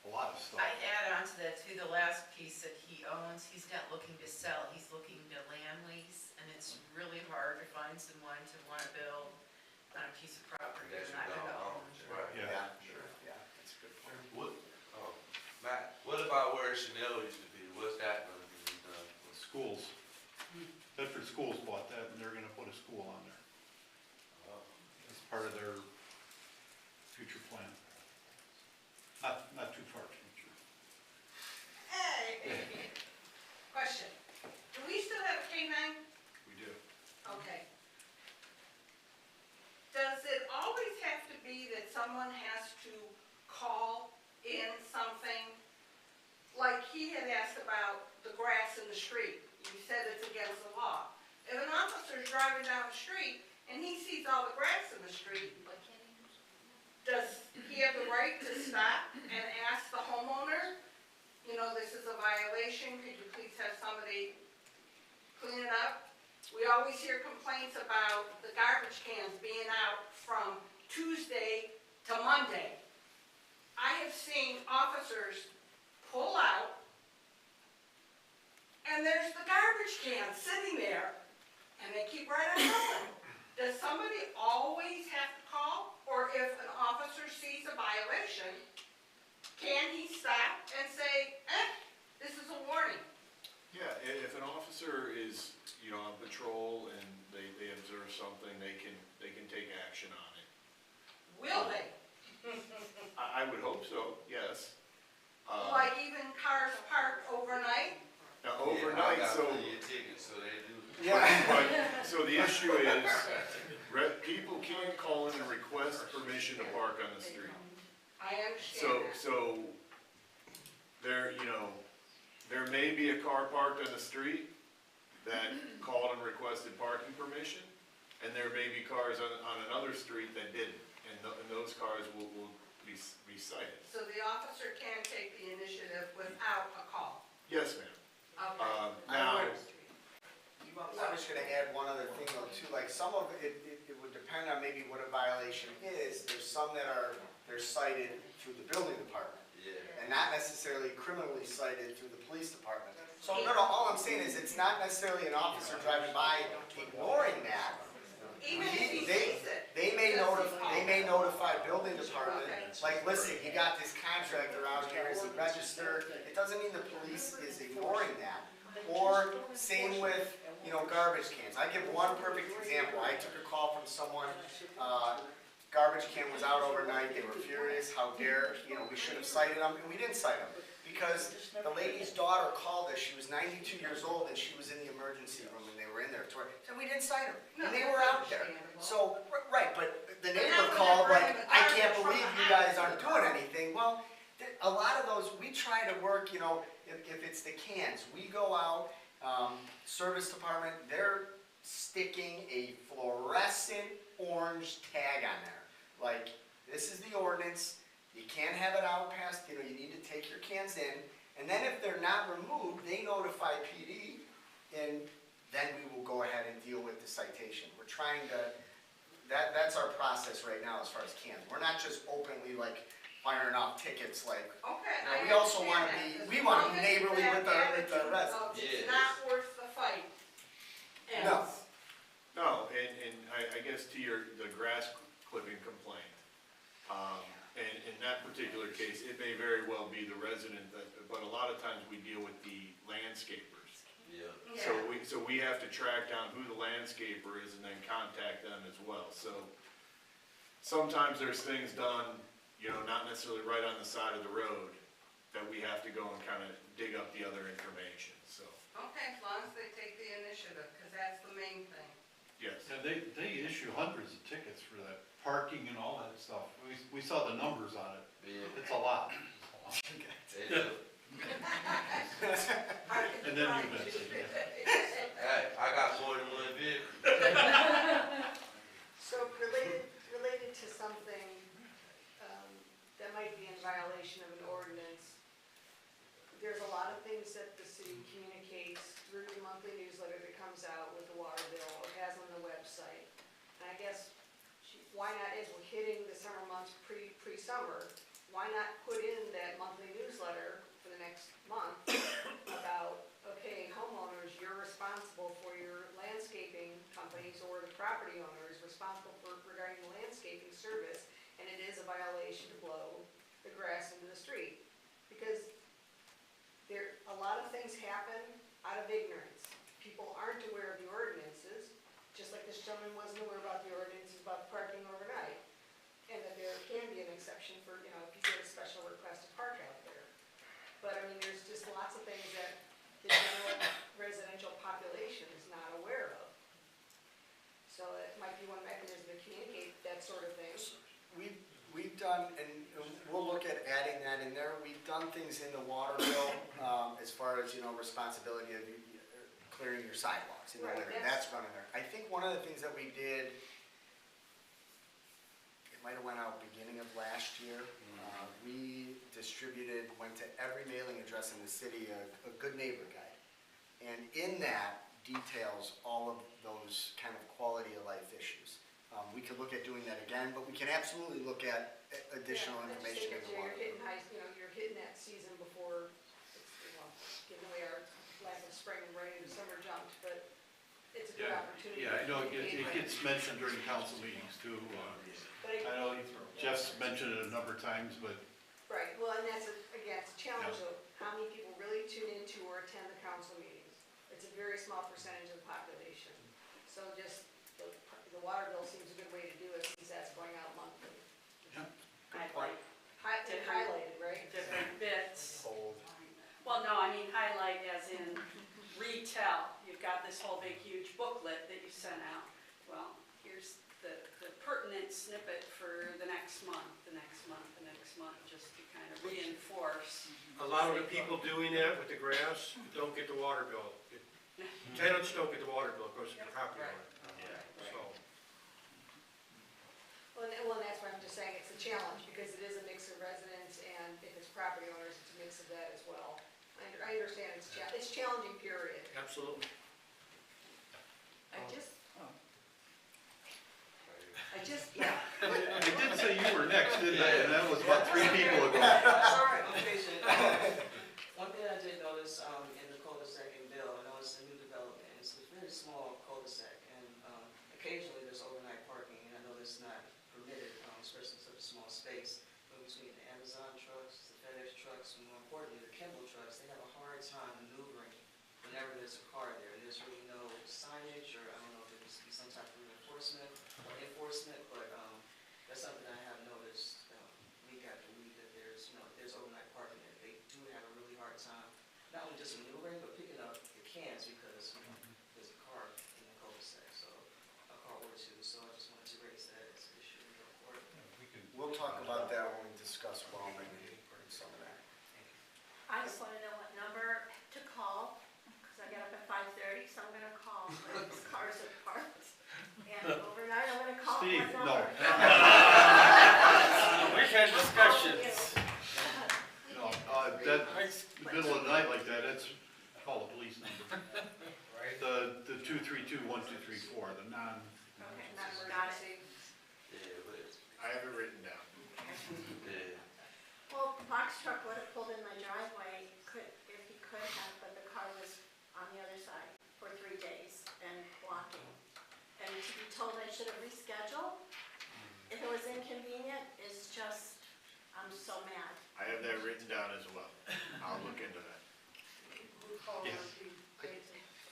a lot of stuff. I add on to that too, the last piece that he owns, he's not looking to sell, he's looking to land lease. And it's really hard to find someone to want to build on a piece of property they're not going to own. Yeah, sure. Yeah, that's a good point. Matt, what about where Chanel used to be? What's that going to be done? Schools. Bedford Schools bought that, and they're gonna put a school on there. As part of their future plan. Not too far future. Hey, question. Do we still have a K-9? We do. Okay. Does it always have to be that someone has to call in something? Like he had asked about the grass in the street. You said it's against the law. If an officer's driving down the street and he sees all the grass in the street, does he have the right to stop and ask the homeowner, you know, this is a violation, could you please have somebody clean it up? We always hear complaints about the garbage cans being out from Tuesday to Monday. I have seen officers pull out, and there's the garbage can sitting there, and they keep right on going. Does somebody always have to call? Or if an officer sees a violation, can he stop and say, this is a warning? Yeah, if an officer is, on patrol and they observe something, they can take action on it. Will they? I would hope so, yes. Like even cars parked overnight? Now, overnight, so. Your ticket, so they do. So the issue is, people can't call in and request permission to park on the street. I understand that. So there may be a car parked on the street that called and requested parking permission, and there may be cars on another street that didn't, and those cars will be cited. So the officer can take the initiative without a call? Yes, ma'am. Okay. Now, I was gonna add one other thing though too, like some of it would depend on maybe what a violation is. There's some that they're cited through the building department. Yeah. And not necessarily criminally cited through the police department. So no, all I'm saying is it's not necessarily an officer driving by ignoring that. Even if he sees it? They may notify building department, like, listen, you got this contractor out here, is he registered? It doesn't mean the police is ignoring that. Or same with, garbage cans. I give one perfect example. I took a call from someone, garbage can was out overnight, they were furious, how dare, we should have cited them, and we didn't cite them. Because the lady's daughter called us, she was 92 years old, and she was in the emergency room, and they were in there, so we didn't cite her, and they were out there. So, right, but the neighbor called, like, I can't believe you guys aren't doing anything. Well, a lot of those, we try to work, if it's the cans, we go out, service department, they're sticking a fluorescent orange tag on there. Like, this is the ordinance, you can't have it out past, you need to take your cans in, and then if they're not removed, they notify PD, and then we will go ahead and deal with the citation. We're trying to, that's our process right now as far as cans. We're not just openly like firing off tickets like, Okay, no, I we also wanna understand that, 'cause be, we as wanna long be as neighborly that with the attitude residents. of It's not worth the fight. No. ends. No, and I guess to the grass clipping complaint, and in that particular case, it may very well be the resident, but a lot of times we deal with the landscapers. Yeah. So we have to track down who the landscaper is and then contact them as well. So sometimes there's things done, not necessarily right on the side of the road, that we have to go and kind of dig up the other information, so, Okay, as long as they take the initiative, because that's the main thing. yes. Yeah, they issue hundreds of tickets for that parking and all that stuff. We saw the numbers on it. Yeah. It's a lot. They do. And then you mentioned it. Hey, I got more than one vehicle. So related to something that might be in violation of an ordinance, there's a lot of things that the city communicates through the monthly newsletter that comes out with the water bill, or has on the website. And I guess, why not, as we're hitting the summer months pre-summer, why not put in that monthly newsletter for the next month about, okay, homeowners, you're responsible for your landscaping companies, or the property owner is responsible for regarding the landscaping service, and it is a violation to blow the grass into the street. Because a lot of things happen out of ignorance. People aren't aware of the ordinances, just like this gentleman wasn't aware about the ordinances about parking overnight. And that there can be an exception for, if you get a special request to park out there. But I mean, there's just lots of things that the general residential population is not aware of. So it might be one mechanism to communicate that sort of thing. We've done, and we'll look at adding that in there, we've done things in the water bill, as far as, responsibility of clearing your sidewalks in the Right, winter, that's gone in there. I think one of the things that we did, it might have went out beginning of last year, we went to every mailing address in the city, a good neighbor guide. And in that details all of those kind of quality of life issues. We could look at doing that again, but we can absolutely look at additional information in the water. You're hitting that season before, getting away our lack of spring and right into summer jumped, but it's a good opportunity. Yeah, I know it gets mentioned during council meetings too. I know Jeff's mentioned it a number of times, but. Right, well, and that's, again, it's a challenge of how many people really tune into or attend the council meetings. It's a very small percentage of the population. So just, the water bill seems a good way to do it, since that's going out monthly. Highlighted, right? Different bits. Well, no, I mean highlight as in retell. You've got this whole big huge booklet that you sent out. Well, here's the pertinent snippet for the next month, just to kind of reinforce. A lot of the people doing that with the grass don't get the water bill. Tenants don't get the water bill, it goes to the property owner. So. Well, and that's why I'm just saying it's a challenge, because it is a mix of residents, and if it's property owners, it's a mix of that as well. I understand it's challenging, period. Absolutely. Yeah. I did say you were next, didn't I? And that was about 3 people ago. Sorry, I'm patient. One thing I did notice in the cul-de-sac in Bill, I noticed a new development, it's a very small cul-de-sac, and occasionally there's overnight parking, and I know that's not permitted, especially in such a small space. But between the Amazon trucks, the FedEx trucks, and more importantly, the Kimball trucks, they have a hard time maneuvering whenever there's a car there. There's really no signage, or I don't know if there needs to be some type of enforcement, but that's something I have noticed week after week, that there's overnight parking there. They do have a really hard time, not only just maneuvering, but picking up the cans, because there's a car in the cul-de-sac, so a car or two. So I just wanted to raise that as an issue in the report. We'll talk about that when we discuss Wellman and some of that. I just want to know what number to call, because I get up at 5:30, so I'm going to call when these cars are parked. And overnight, I'm going to call Steve, what no. number. just. In the middle of the night like that, that's called a police number. Right? The 232-1234, the non. Okay, got it. Yeah, but, I have it written down. yeah. Well, box truck would have pulled in my driveway, if he could have, but the car was on the other side for 3 days and blocking. And to be told I should have rescheduled, if it was inconvenient, is just, I'm so mad. I have that written down as well. I'll look into that. Yes.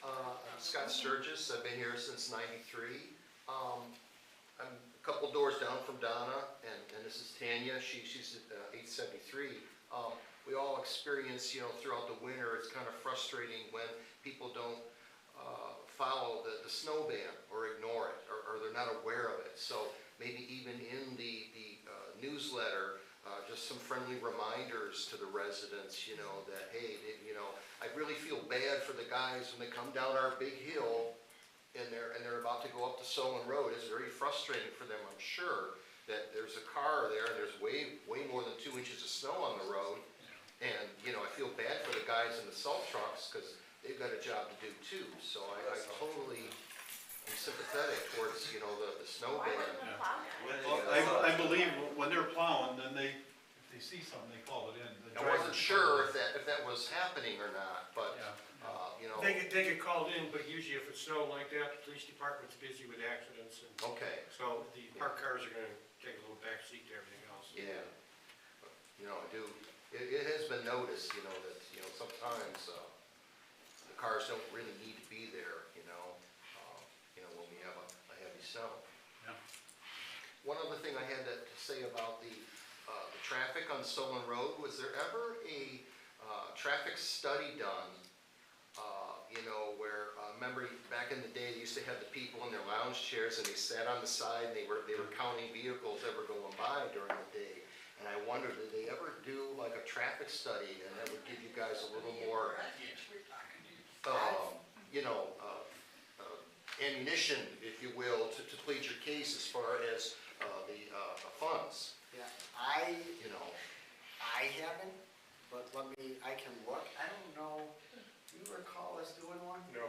I'm Scott Sturgis, I've been here since '93. I'm a couple doors down from Donna, and this is Tanya, she's at 873. We all experience, throughout the winter, it's kind of frustrating when people don't follow the snow ban or ignore it, or they're not aware of it. So maybe even in the newsletter, just some friendly reminders to the residents, that, hey, I really feel bad for the guys when they come down our big hill and they're about to go up to Solon Road. It's very frustrating for them, I'm sure, that there's a car there and there's way more than 2 inches of snow on the road. And, I feel bad for the guys in the salt trucks because they've got a job to do too. So I totally am sympathetic towards, the snow Why ban. wouldn't the plow guy? Well, I believe when they're plowing, then if they see something, they call it in. The I wasn't drivers sure call it if that was happening or not, but, in. Yeah. They get called in, but usually if it's snow like that, the police department's busy with accidents, and Okay, so the parked cars are gonna take a little back seat to everything else. yeah. It has been noticed, that, sometimes, the cars don't really need to be there, when we have a heavy snow. Yeah. One other thing I had to say about the traffic on Solon Road, was there ever a traffic study done, where, remember back in the day, they used to have the people in their lounge chairs and they sat on the side and they were counting vehicles that were going by during the day. And I wondered, did they ever do like a traffic study, and that would give you guys a little more, ammunition, if you will, to plead your case as far as the funds, Yeah, I haven't, but I can look. I don't know, do you recall us doing one? No.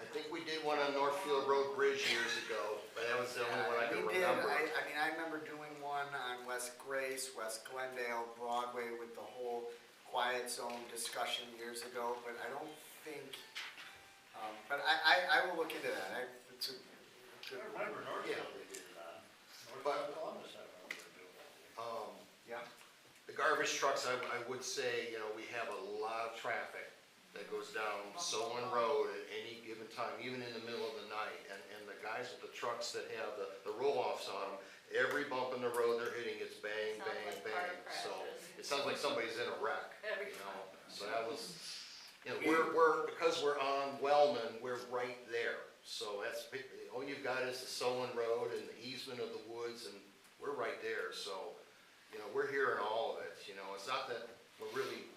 I think we did one on Northfield Road Bridge years ago, but that was the only one I can We did. remember. I remember doing one on West Grace, West Glendale, Broadway with the whole quiet zone discussion years ago, but I don't think, but I will look into that. It's a good. I remember Yeah. Northfield, they did that. But- Northfield Columbus had one to do. Yeah. The garbage trucks, I would say, we have a lot of traffic that goes down Solon Road at any given time, even in the middle of the night. And the guys with the trucks that have the roll-offs on them, every bump in the road they're hitting is bang, Sounds bang, like car bang. So crashes. it sounds like somebody's in a wreck, Every So that was, because we're on Wellman, we're right there. So all you've got is the Solon Road and the easement of the woods, and we're right there. So, we're hearing all of it, It's not that we're really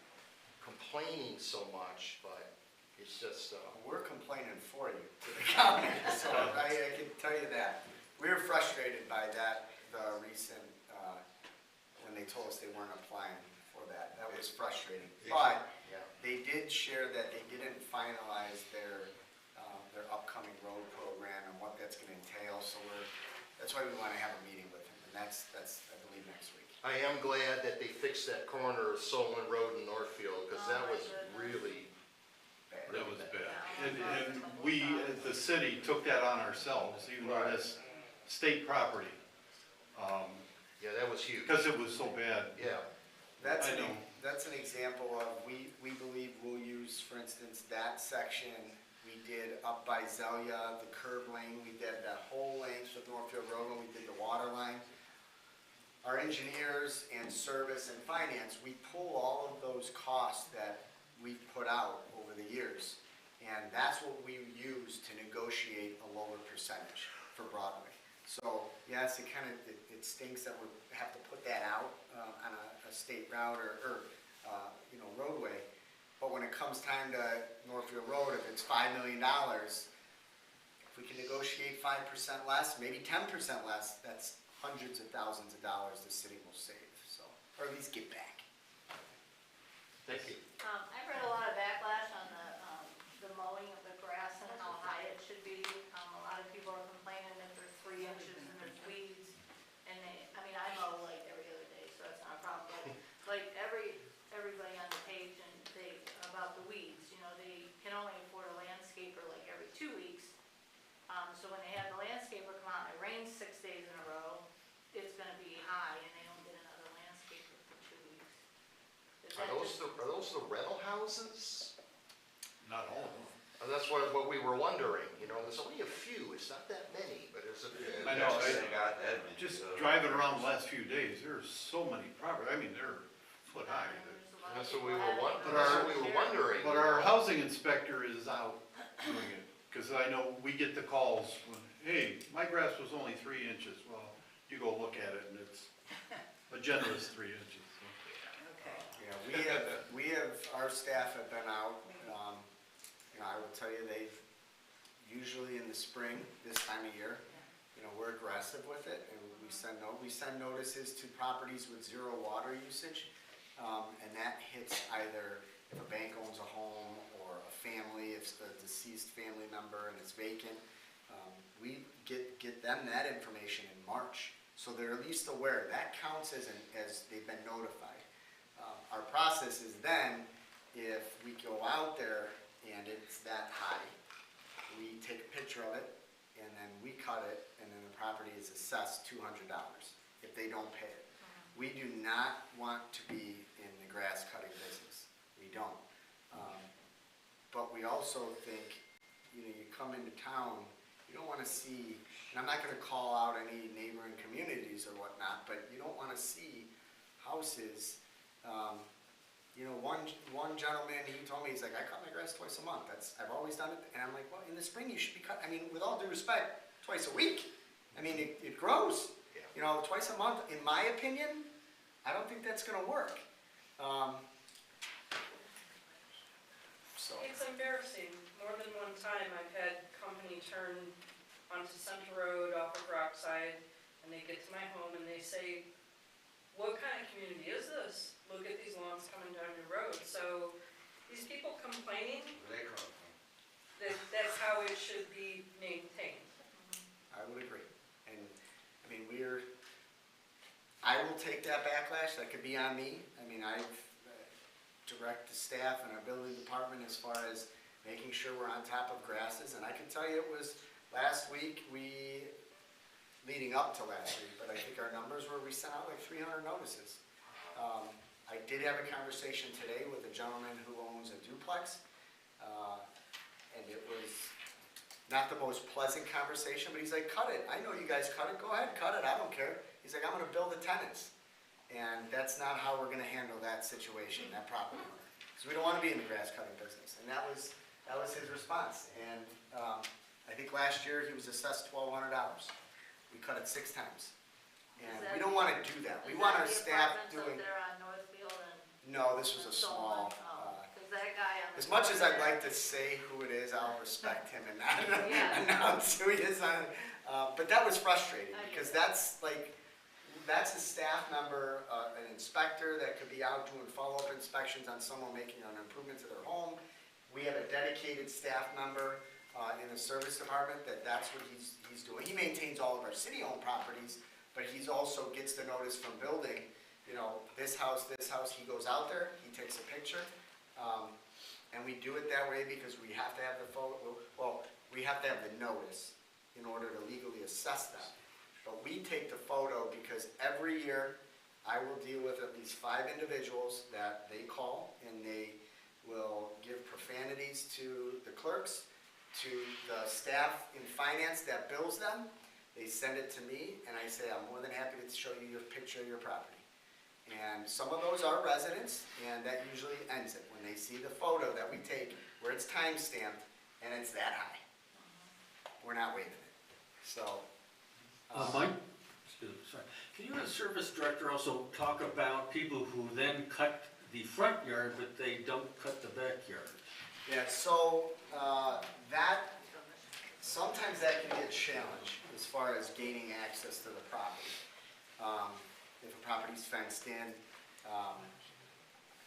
complaining so much, but it's just, We're complaining for you to the county, so I can tell you that. We were frustrated by that, the recent, when they told us they weren't applying for that. That was frustrating. But yeah. they did share that they didn't finalize their upcoming road program and what that's gonna entail, so that's why we wanna have a meeting with them, and that's, I believe, next week. I am glad that they fixed that corner of Solon Road in Northfield, because that was really bad. That was bad. And we, as the city, took that on ourselves, even though that's state property. Yeah, that was huge. Because it was so bad. Yeah. That's I an, know. that's an example of, we believe we'll use, for instance, that section we did up by Zelia, the curb lane, we did that whole length of Northfield Road when we did the water line. Our engineers and service and finance, we pull all of those costs that we've put out over the years. And that's what we use to negotiate a lower percentage for Broadway. So, yes, it stinks that we have to put that out on a state route or roadway. But when it comes time to Northfield Road, if it's $5 million, if we can negotiate 5% less, maybe 10% less, that's hundreds of thousands of dollars the city will save, so, or at least get back. Thank you. I've read a lot of backlash on the mowing of the grass and how high it should be. A lot of people are complaining that they're 3 inches and there's weeds. And I mow like every other day, so that's not a problem, but like everybody on the page and about the weeds, they can only afford a landscaper like every 2 weeks. So when they have the landscaper come out and it rains 6 days in a row, it's gonna be high and they don't get another landscaper for 2 weeks. Is that just- Are those the rental houses? Not all of them. That's what we were wondering, there's only a few, it's not that many, but there's a few. I know, They got that many, Just so- driving around the last few days, there's so many properties, I mean, they're foot high. There's a lot of That's what people we were having wondering, it. that's what we were wondering. But our housing inspector is out doing it, because I know we get the calls, when, hey, my grass was only 3 inches. Well, you go look at it and it's a generous 3 inches. So. Yeah, our staff have been out, I will tell you, they've, usually in the spring, this time of year, we're aggressive with it, and we send notices to properties with 0 water usage, and that hits either if a bank owns a home, or a family, if it's a deceased family member and it's vacant. We get them that information in March, so they're at least aware. That counts as they've been notified. Our process is then, if we go out there and it's that high, we take a picture of it, and then we cut it, and then the property is assessed $200 if they don't pay it. We do not want to be in the grass cutting business. We don't. But we also think, you come into town, you don't want to see, and I'm not going to call out any neighboring communities or whatnot, but you don't want to see houses. One gentleman, he told me, he's like, I cut my grass twice a month. I've always done it. And I'm like, well, in the spring you should be cut. With all due respect, twice a week. It grows. Twice a month, in my opinion, I don't think that's going to work. It's embarrassing. More than one time I've had company turn onto Central Road off of Rockside, and they get to my home and they say, what kind of community is this? Look at these lawns coming down your road. So these people complaining, Where they come from? that's how it should be maintained. I would agree. And, I will take that backlash. That could be on me. I direct the staff and our building department as far as making sure we're on top of grasses. And I can tell you it was last week, leading up to last week, but I think our numbers were, we sent out like 300 notices. I did have a conversation today with a gentleman who owns a duplex, and it was not the most pleasant conversation, but he's like, cut it. I know you guys cut it. Go ahead, cut it. I don't care. He's like, I'm going to build the tenants. And that's not how we're going to handle that situation, that property owner. Because we don't want to be in the grass cutting business. And that was his response. And I think last year he was assessed $1,200. We cut it 6 times. And we don't want to do that. We want our staff doing. Is that the apartments up there on Northfield and? No, this was a small. Because that guy on the. As much as I'd like to say who it is, I'll respect him and not Yeah. announce who he is on. But that was frustrating because that's a staff member, an inspector that could be out doing follow-up inspections on someone making an improvement to their home. We have a dedicated staff member in the service department that's what he's doing. He maintains all of our city-owned properties, but he's also gets the notice from building, this house, he goes out there, he takes a picture. And we do it that way because we have to have the we have to have the notice in order to legally assess them. But we take the photo because every year I will deal with at least 5 individuals that they call and they will give profanities to the clerks, to the staff in finance that bills them. They send it to me and I say, I'm more than happy to show you a picture of your property. And some of those are residents, and that usually ends it when they see the photo that we take where it's time stamped and it's that high. We're not waiving it. So. Mike, sorry. Can you, as service director, also talk about people who then cut the front yard, but they don't cut the backyard? Yeah, so sometimes that can be a challenge as far as gaining access to the property. If a property's fenced in,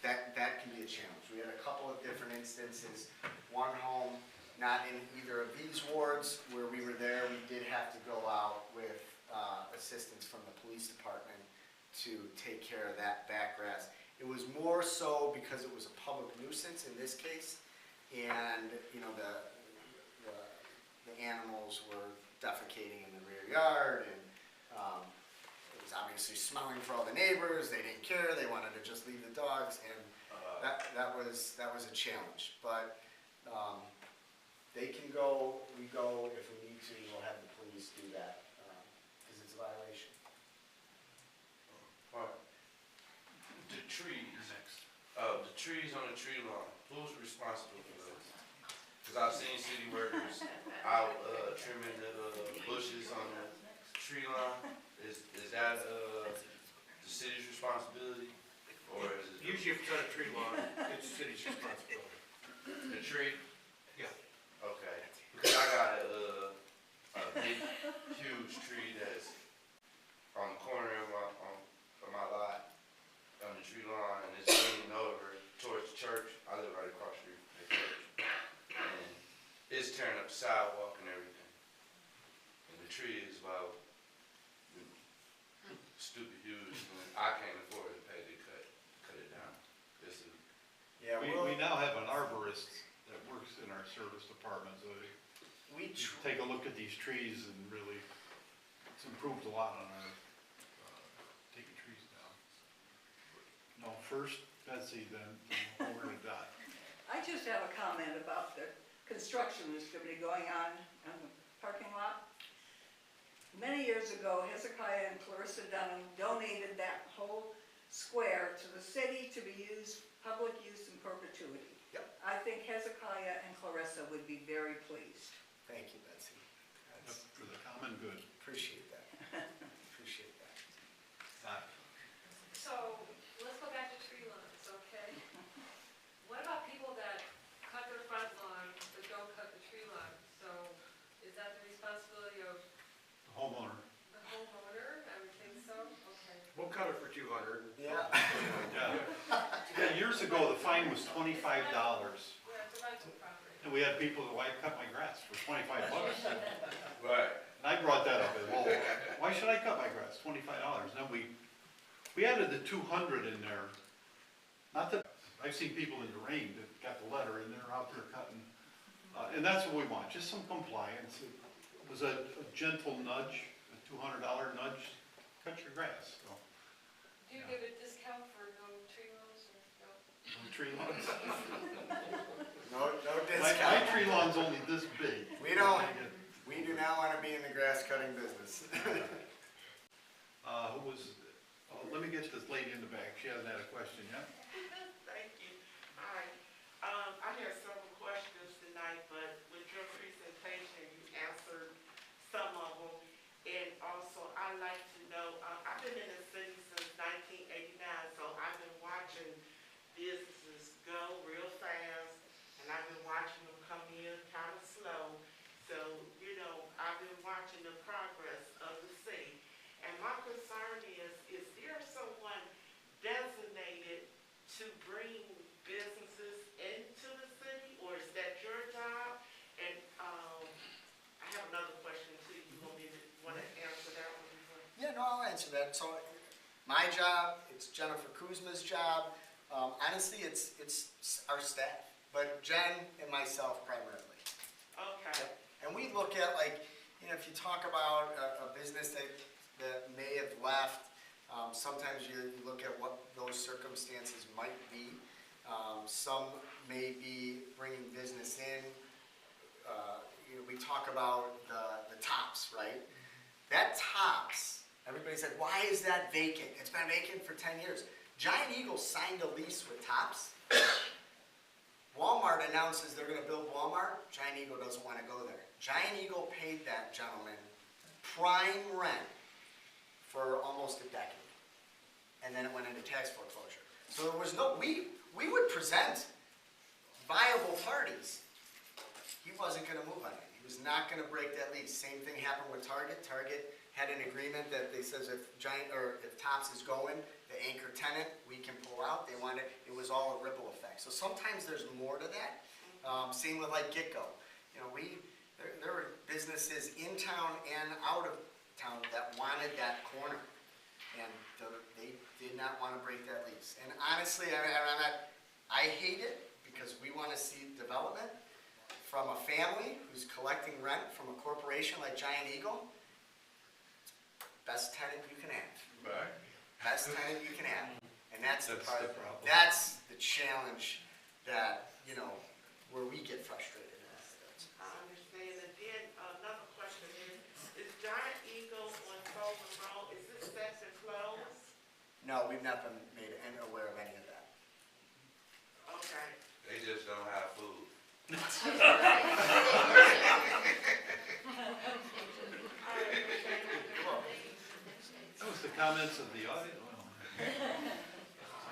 that can be a challenge. We had a couple of different instances, one home, not in either of these wards where we were there, we did have to go out with assistance from the police department to take care of that back grass. It was more so because it was a public nuisance in this case, and, you know, the animals were defecating in the rear yard, and it was obviously smelling for all the neighbors. They didn't care, they wanted to just leave the dogs, and that was a challenge. But they can go, we go, if we need to, we'll have the police do that, because it's a violation. Alright. The trees on the tree lawn, who's responsible for those? Cause I've seen city workers out, trimming the bushes on the tree lawn. Is that, the city's responsibility, or is it? Usually if you cut a tree lawn, it's the city's responsibility. The tree? Yeah. Okay, because I got a big, huge tree that's on the corner of my lot, on the tree lawn, and it's leaning over towards the church. I live right across the street from the church. And it's tearing up the sidewalk and everything. And the tree is about stupid huge, and I can't afford to pay to cut it down. This is. Yeah, We now have an arborist that works in our service department, so we take a look at these trees and really, it's improved a lot on our, taking trees down. No, first Betsy, then over to Dot. I just have a comment about the construction that's going to be going on the parking lot. Many years ago, Hezekiah and Clarissa Dunham donated that whole square to the city to be used, public use in perpetuity. Yep. I think Hezekiah and Clarissa would be very pleased. Thank you, Betsy. For the common good. Appreciate that. Appreciate that. Dot. So, let's go back to tree lawns, okay? What about people that cut their front lawn but don't cut the tree lawn? So, is that the responsibility of Homeowner. the homeowner? I would think so, okay. We'll cut it for 200. Yeah. Yeah, years ago, the fine was $25. Yeah, it's a rental property. And we had people that, why cut my grass for $25? Right. And I brought that up, and, well, why should I cut my grass, $25? And then we added the 200 in there. Not that, I've seen people in the rain that got the letter and they're out there cutting. And that's what we want, just some compliance. It was a gentle nudge, a $200 nudge, cut your grass, so. Do you give a discount for no tree lawns or no? No tree lawns. No My discount. tree lawn's only this big. We do not want to be in the grass cutting business. Who was, let me get this lady in the back, she hasn't had a question yet. Thank you. Hi. I have several questions tonight, but with your presentation, you answered some of them. And also, I'd like to know, I've been in the city since 1989, so I've been watching businesses go real fast, and I've been watching them come in kind of slow. So, you know, I've been watching the progress of the city. And my concern is there someone designated to bring businesses into the city, or is that your job? And I have another question too. You want to answer that one before? Yeah, no, I'll answer that. So, my job, it's Jennifer Kuzma's job. Honestly, it's our staff, but Jen and myself primarily. Okay. Yep. And we look at, like, you know, if you talk about a business that may have left, sometimes you look at what those circumstances might be. Some may be bringing business in. You know, we talk about the Tops, right? That Tops, everybody said, why is that vacant? It's been vacant for 10 years. Giant Eagle signed a lease with Tops. Walmart announces they're going to build Walmart. Giant Eagle doesn't want to go there. Giant Eagle paid that gentleman prime rent for almost a decade. And then it went into tax foreclosure. So there was no, we would present viable parties. He wasn't going to move on it. He was not going to break that lease. Same thing happened with Target. Target had an agreement that they says if if Tops is going, the anchor tenant, we can pull out. They wanted, it was all a ripple effect. So sometimes there's more to that. Same with like Gitco. You know, there were businesses in town and out of town that wanted that corner. And they did not want to break that lease. And honestly, I hate it because we want to see development from a family who's collecting rent from a corporation like Giant Eagle. Best tenant you can have. Right. Best tenant you can have. And that's the That's the part, problem. that's the challenge that, you know, where we get frustrated. I understand. And then another question is Giant Eagle on Sullivan Road, is this set to close? No, we've not been made aware of any of that. Okay. They just don't have food. That was the comments of the audience.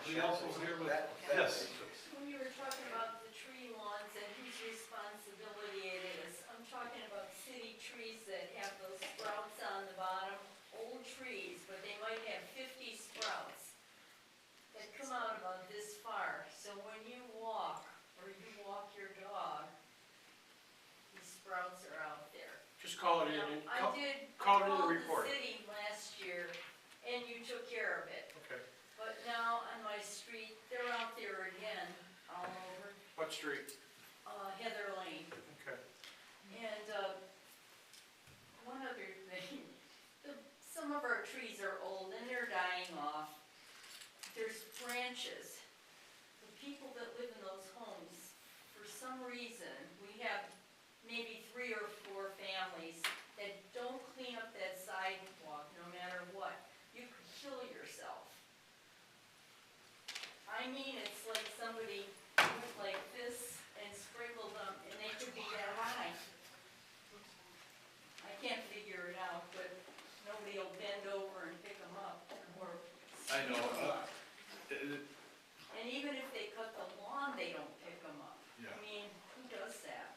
We also here with, yes. When you were talking about the tree lawns and whose responsibility it is, I'm talking about city trees that have those sprouts on the bottom, old trees, but they might have 50 sprouts that come out about this far. So when you walk, or you walk your dog, these sprouts are out there. Just call it in, I did, I call it in the called report. the city last year, and you took care of it. Okay. But now on my street, they're out there again, all over, What street? Heather Lane. Okay. And, one other thing, some of our trees are old and they're dying off. There's branches. The people that live in those homes, for some reason, we have maybe 3 or 4 families that don't clean up that sidewalk no matter what. You could kill yourself. I mean, it's like somebody went like this and sprinkled them, and they could be that high. I can't figure it out, but nobody will bend over and pick them up, or I know, scoop 'em up. it- And even if they cut the lawn, they don't pick them up. Yeah. I mean, who does that?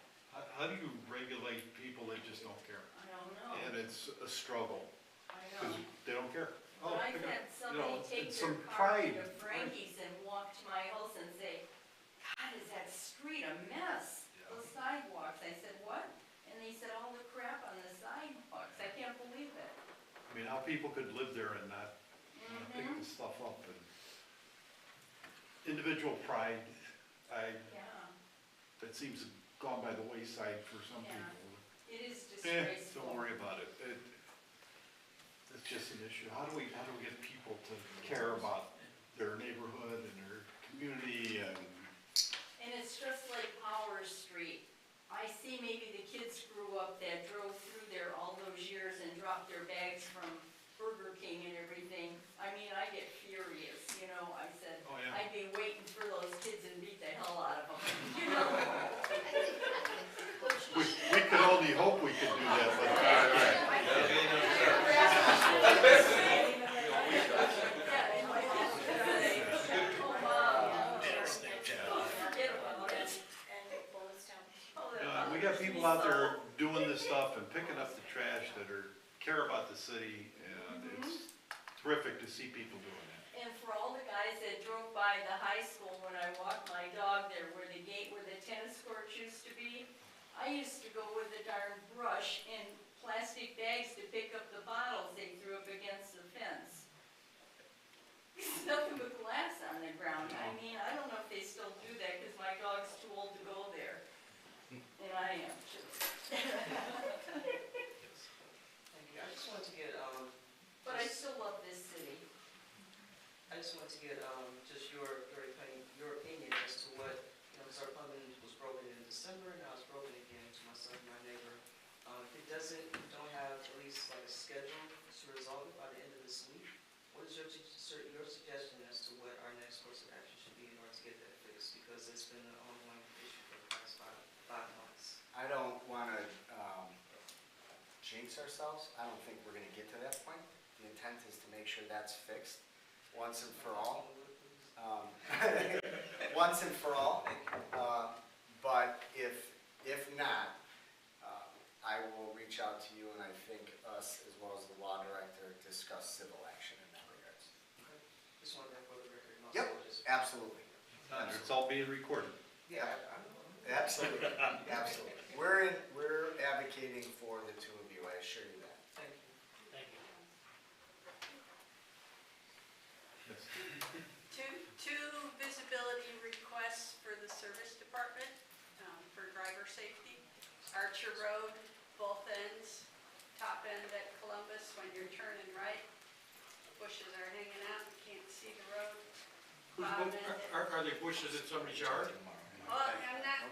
how do you regulate people that just don't care? I don't know. And it's a struggle, I because know. they don't care. Oh, But I've pick it up. had You know, somebody take it's their some car pride. to Frankie's and walk to my house and say, God, is that street a mess? Those sidewalks. I said, what? And they said, all the crap on the sidewalks. I can't believe it. I mean, how people could live there and not, pick Mhm. this stuff up and individual pride, Yeah, that seems gone by the wayside for some Yeah. people. it is disgraceful. Don't worry about it. It's just an issue. How do we get people to care about their neighborhood and their community and, And it's just like Powers Street. I see maybe the kids grew up that drove through there all those years and dropped their bags from Burger King and everything. I mean, I get furious, you know, I said, Oh, yeah. I'd be waiting for those kids and beat the hell out of them, you know? we could only hope we could do that, but. Forget about it. We got people out there doing this stuff and picking up the trash that care about the city, and it's terrific to see people doing that. And for all the guys that drove by the high school when I walked my dog there, where the gate where the tennis courts used to be, I used to go with a darn brush and plastic bags to pick up the bottles they threw up against the fence. There's nothing but glass on the ground. I mean, I don't know if they still do that, because my dog's too old to go there. And I am too. Thank you. I just wanted to get, But I still love this city. I just wanted to get, just your opinion as to what, you know, because our plumbing was broken in December, now it's broken again to my son, my neighbor. If it doesn't, you don't have at least like a schedule to resolve it by the end of this week, what is your suggestion as to what our next course of action should be in order to get that fixed? Because it's been an ongoing issue for the past five months. I don't wanna, jinx ourselves. I don't think we're gonna get to that point. The intent is to make sure that's fixed once and for all. Once and for all. But if not, I will reach out to you, and I think us, as well as the water discuss civil action in that regards. Just wanted that for the record. and Yep, also just- absolutely. It's all being recorded. Yeah, I know. Absolutely, absolutely. We're advocating for the two of you, I assure you that. Thank you. Thank you. Two visibility requests for the service department, for driver safety. Archer Road, both ends, top end at Columbus, when you're turning right, bushes are hanging out, you can't see the road. Bottom end, Are they bushes in somebody's yard? well, I'm not,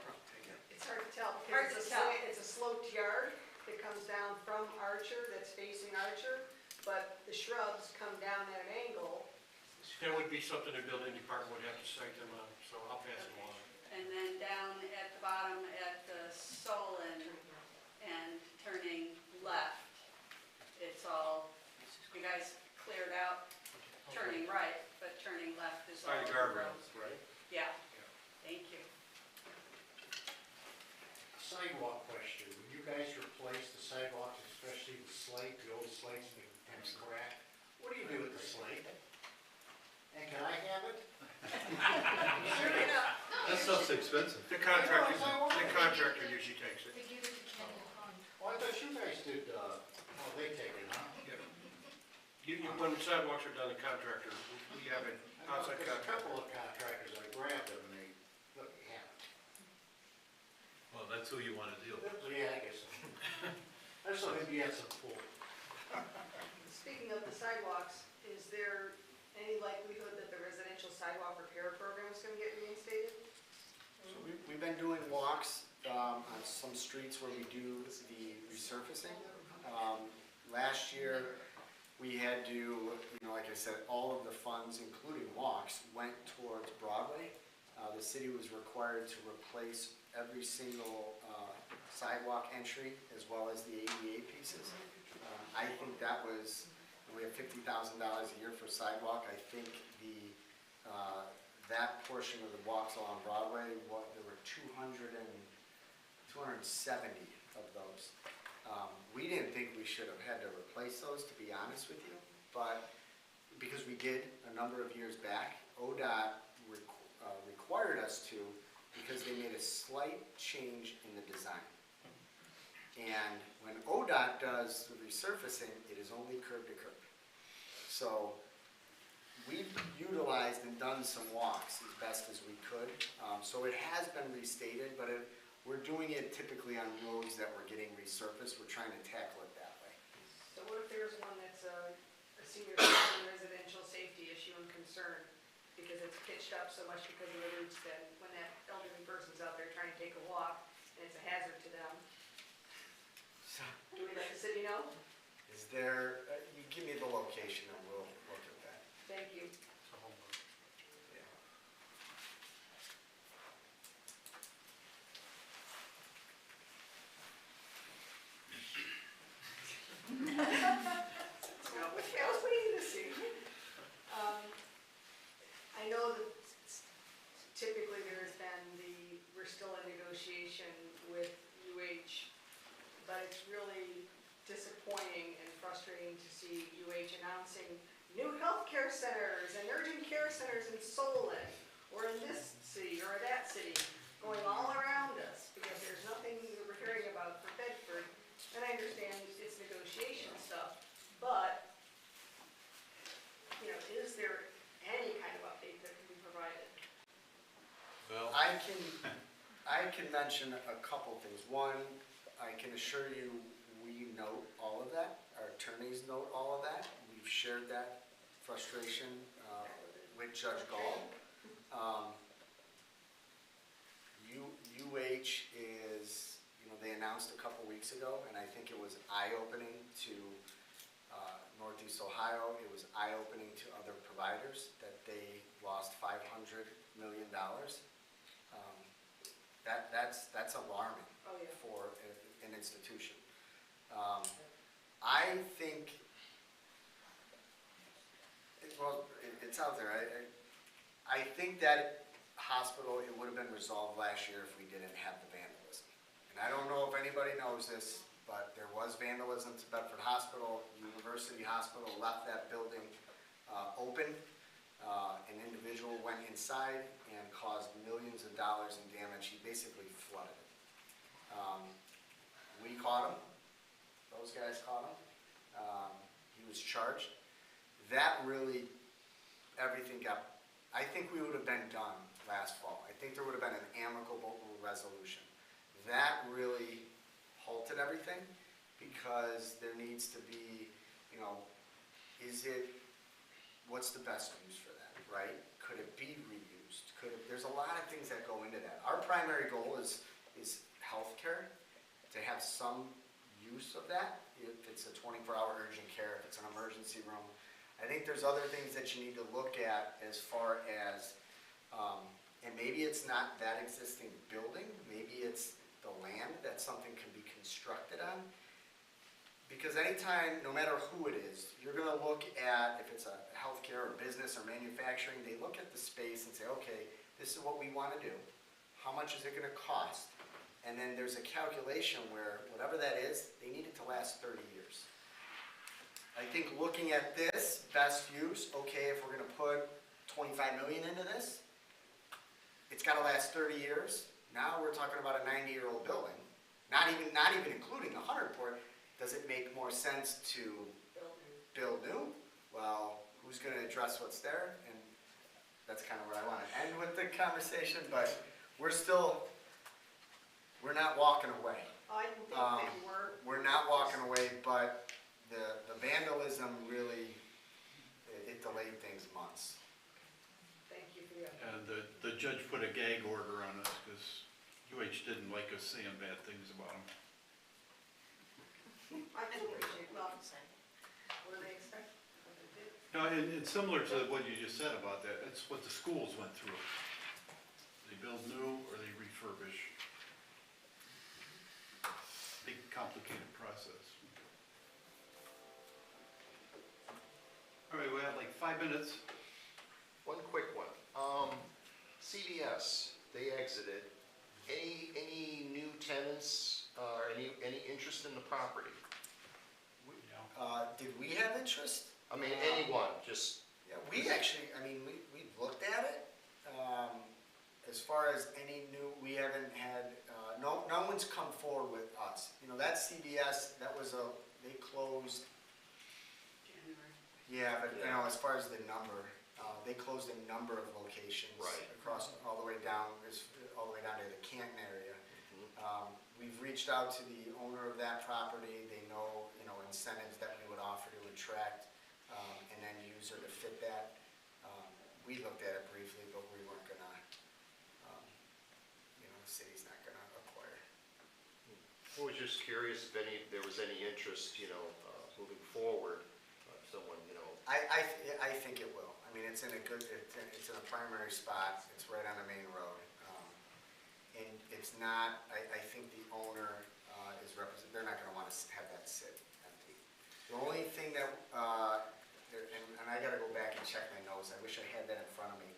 It's hard to tell Hard because to tell. it's a sloped yard that comes down from Archer, that's facing Archer, but the shrubs come down at an angle. That would be something the building department would have to cite them on, so I'll pass it along. and then down at the bottom at the Solon and turning left, it's all, you guys cleared out turning right, but turning left is all. By the guardrails, right? Yeah, thank you. Sidewalk question, when you guys replace the sidewalks, especially the slate, the old slates and the crack, what do you do with the slate? And can I have it? That stuff's expensive. The contractor usually takes it. Well, I thought you guys did, they take it, huh? When sidewalks are done, the contractor, we have an outside There's a contractor. couple of contractors, I grabbed them and they, let me have it. Well, that's who you want to deal with. Yeah, I guess so. I just thought maybe you had some pull. Speaking of the sidewalks, is there any likelihood that the residential sidewalk repair program is gonna get reinstated? So we've been doing walks on some streets where we do the resurfacing. Last year, we had to, like I said, all of the funds, including walks, went towards Broadway. The city was required to replace every single sidewalk entry as well as the ADA pieces. I think that was, we have $50,000 a year for sidewalk. I think that portion of the walks along Broadway, there were 270 of those. We didn't think we should have had to replace those, to be honest with you, but because we did a number of years back, ODOT required us to because they made a slight change in the design. And when ODOT does the resurfacing, it is only curb to curb. So we've utilized and done some walks as best as we could. So it has been restated, but we're doing it typically on roads that we're getting resurfaced. We're trying to tackle it that way. So what if there's one that's a senior citizen residential safety issue and concern? Because it's pitched up so much because of the roots that when that elderly person's out there trying to take a walk and it's a hazard to them. Do we let the city know? Is there, you give me the location and we'll look at that. Thank you. I was waiting to see. I know that typically there's been we're still in negotiation with UH, but it's really disappointing and frustrating to see UH announcing new healthcare centers and urgent care centers in Solon, or in this city, or that city, going all around us, because there's nothing that we're hearing about for Bedford. And I understand it's negotiation stuff, but, is there any kind of update that can be provided? Well, I can mention a couple things. One, I can assure you, we note all of that. Our attorneys note all of that. We've shared that frustration with Judge Gall. UH is, they announced a couple weeks ago, and I think it was eye-opening to Northeast Ohio. It was eye-opening to other providers that they lost $500 million. That's alarming for an institution. I think, it's out there. I think that hospital, it would have been resolved last year if we didn't have the vandalism. And I don't know if anybody knows this, but there was vandalism to Bedford Hospital. University Hospital left that building open. An individual went inside and caused millions of dollars in damage. He basically flooded it. We caught him. Those guys caught him. He was charged. That really, everything got, I think we would have been done last fall. I think there would have been an amicable resolution. That really halted everything because there needs to be, you know, what's the best use for that, right? Could it be reused? There's a lot of things that go into that. Our primary goal is healthcare, to have some use of that, if it's a 24-hour urgent care, if it's an emergency room. I think there's other things that you need to look at as far as, and maybe it's not that existing building, maybe it's the land that something can be constructed on. Because anytime, no matter who it is, you're gonna look at, if it's a healthcare or business or manufacturing, they look at the space and say, okay, this is what we wanna do. How much is it gonna cost? And then there's a calculation where whatever that is, they need it to last 30 years. I think looking at this, best use, okay, if we're gonna put 25 million into this, it's gotta last 30 years. Now we're talking about a 90-year-old building, not even including the 100 port. Does it make more sense to build new? Well, who's gonna address what's there? And that's kind of where I wanna end with the conversation, but we're not walking away. I didn't think they were. We're not walking away, but the vandalism really, it delayed things months. Thank you for your. And the judge put a gag order on us because UH didn't like us saying bad things about them. I can appreciate, well, what do they expect? What they did? No, it's similar to what you just said about that. That's what the schools went through. They build new or they refurbish. Big, complicated process. All right, we have like 5 minutes. One quick one. CVS, they exited. Any new tenants, any interest in the property? Did we have interest? I mean, anyone, just. Yeah, we actually, I mean, we looked at it. As far as any new, we haven't had, no one's come forward with us. You know, that CVS, they closed. January. Yeah, but you know, as far as the number, they closed a number of locations. Right. Across, all the way down to the Canton area. We've reached out to the owner of that property. They know, you know, incentives that we would offer to attract an end user to fit that. We looked at it briefly, but we weren't gonna, you know, the city's not gonna acquire. I was just curious if there was any interest, you know, moving forward, someone, you know. I think it will. I mean, it's in a primary spot. It's right on the main road. And it's not, I think the owner they're not gonna wanna have that sit empty. The only thing that, and I gotta go back and check my notes. I wish I had that in front of me.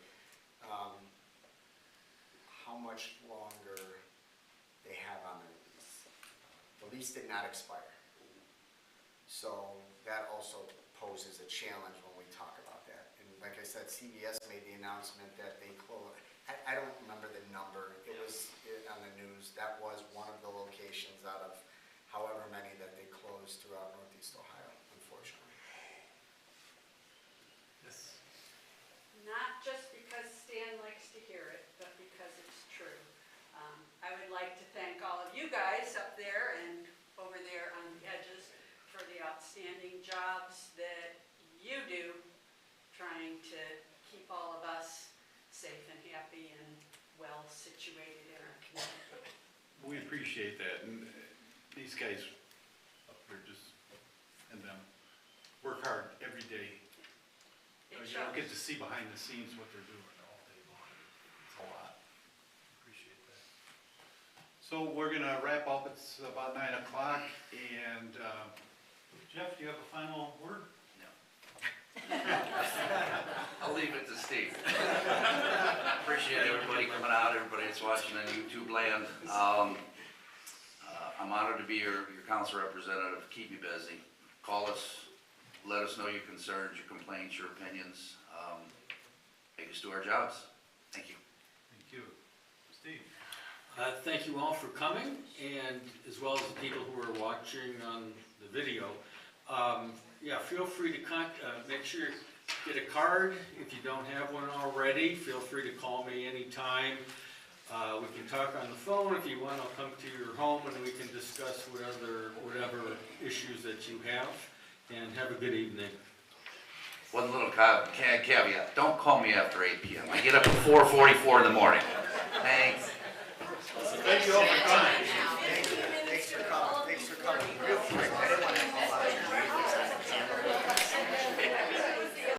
How much longer they have on their lease. The lease did not expire. So that also poses a challenge when we talk about that. And like I said, CVS made the announcement that they closed. I don't remember the number. It was on the news. That was one of the locations out of however many that they closed throughout Northeast Ohio, unfortunately. Yes. Not just because Stan likes to hear it, but because it's true. I would like to thank all of you guys up there and over there on the edges for the outstanding jobs that you do trying to keep all of us safe and happy and well situated in our community. We appreciate that, and these guys up there and them, work hard every day. You don't get to see behind the scenes what they're doing all day long. It's a lot. Appreciate that. So we're gonna wrap up. It's about 9 o'clock, and Jeff, do you have a final word? I'll leave it to Steve. Appreciate everybody coming out, everybody that's watching on YouTube land. I'm honored to be your council representative. Keep me busy. Call us, let us know your concerns, your complaints, your opinions. Make us do our jobs. Thank you. Thank you. Steve? Thank you all for coming, and as well as the people who are watching on the video. Yeah, feel free to make sure you get a card. If you don't have one already, feel free to call me anytime. We can talk on the phone. If you want, I'll come to your home and we can discuss whatever issues that you have. And have a good evening. One little caveat, don't call me after 8 p.m. I get up at 4:44 in the morning. Thanks. Thank you all for coming.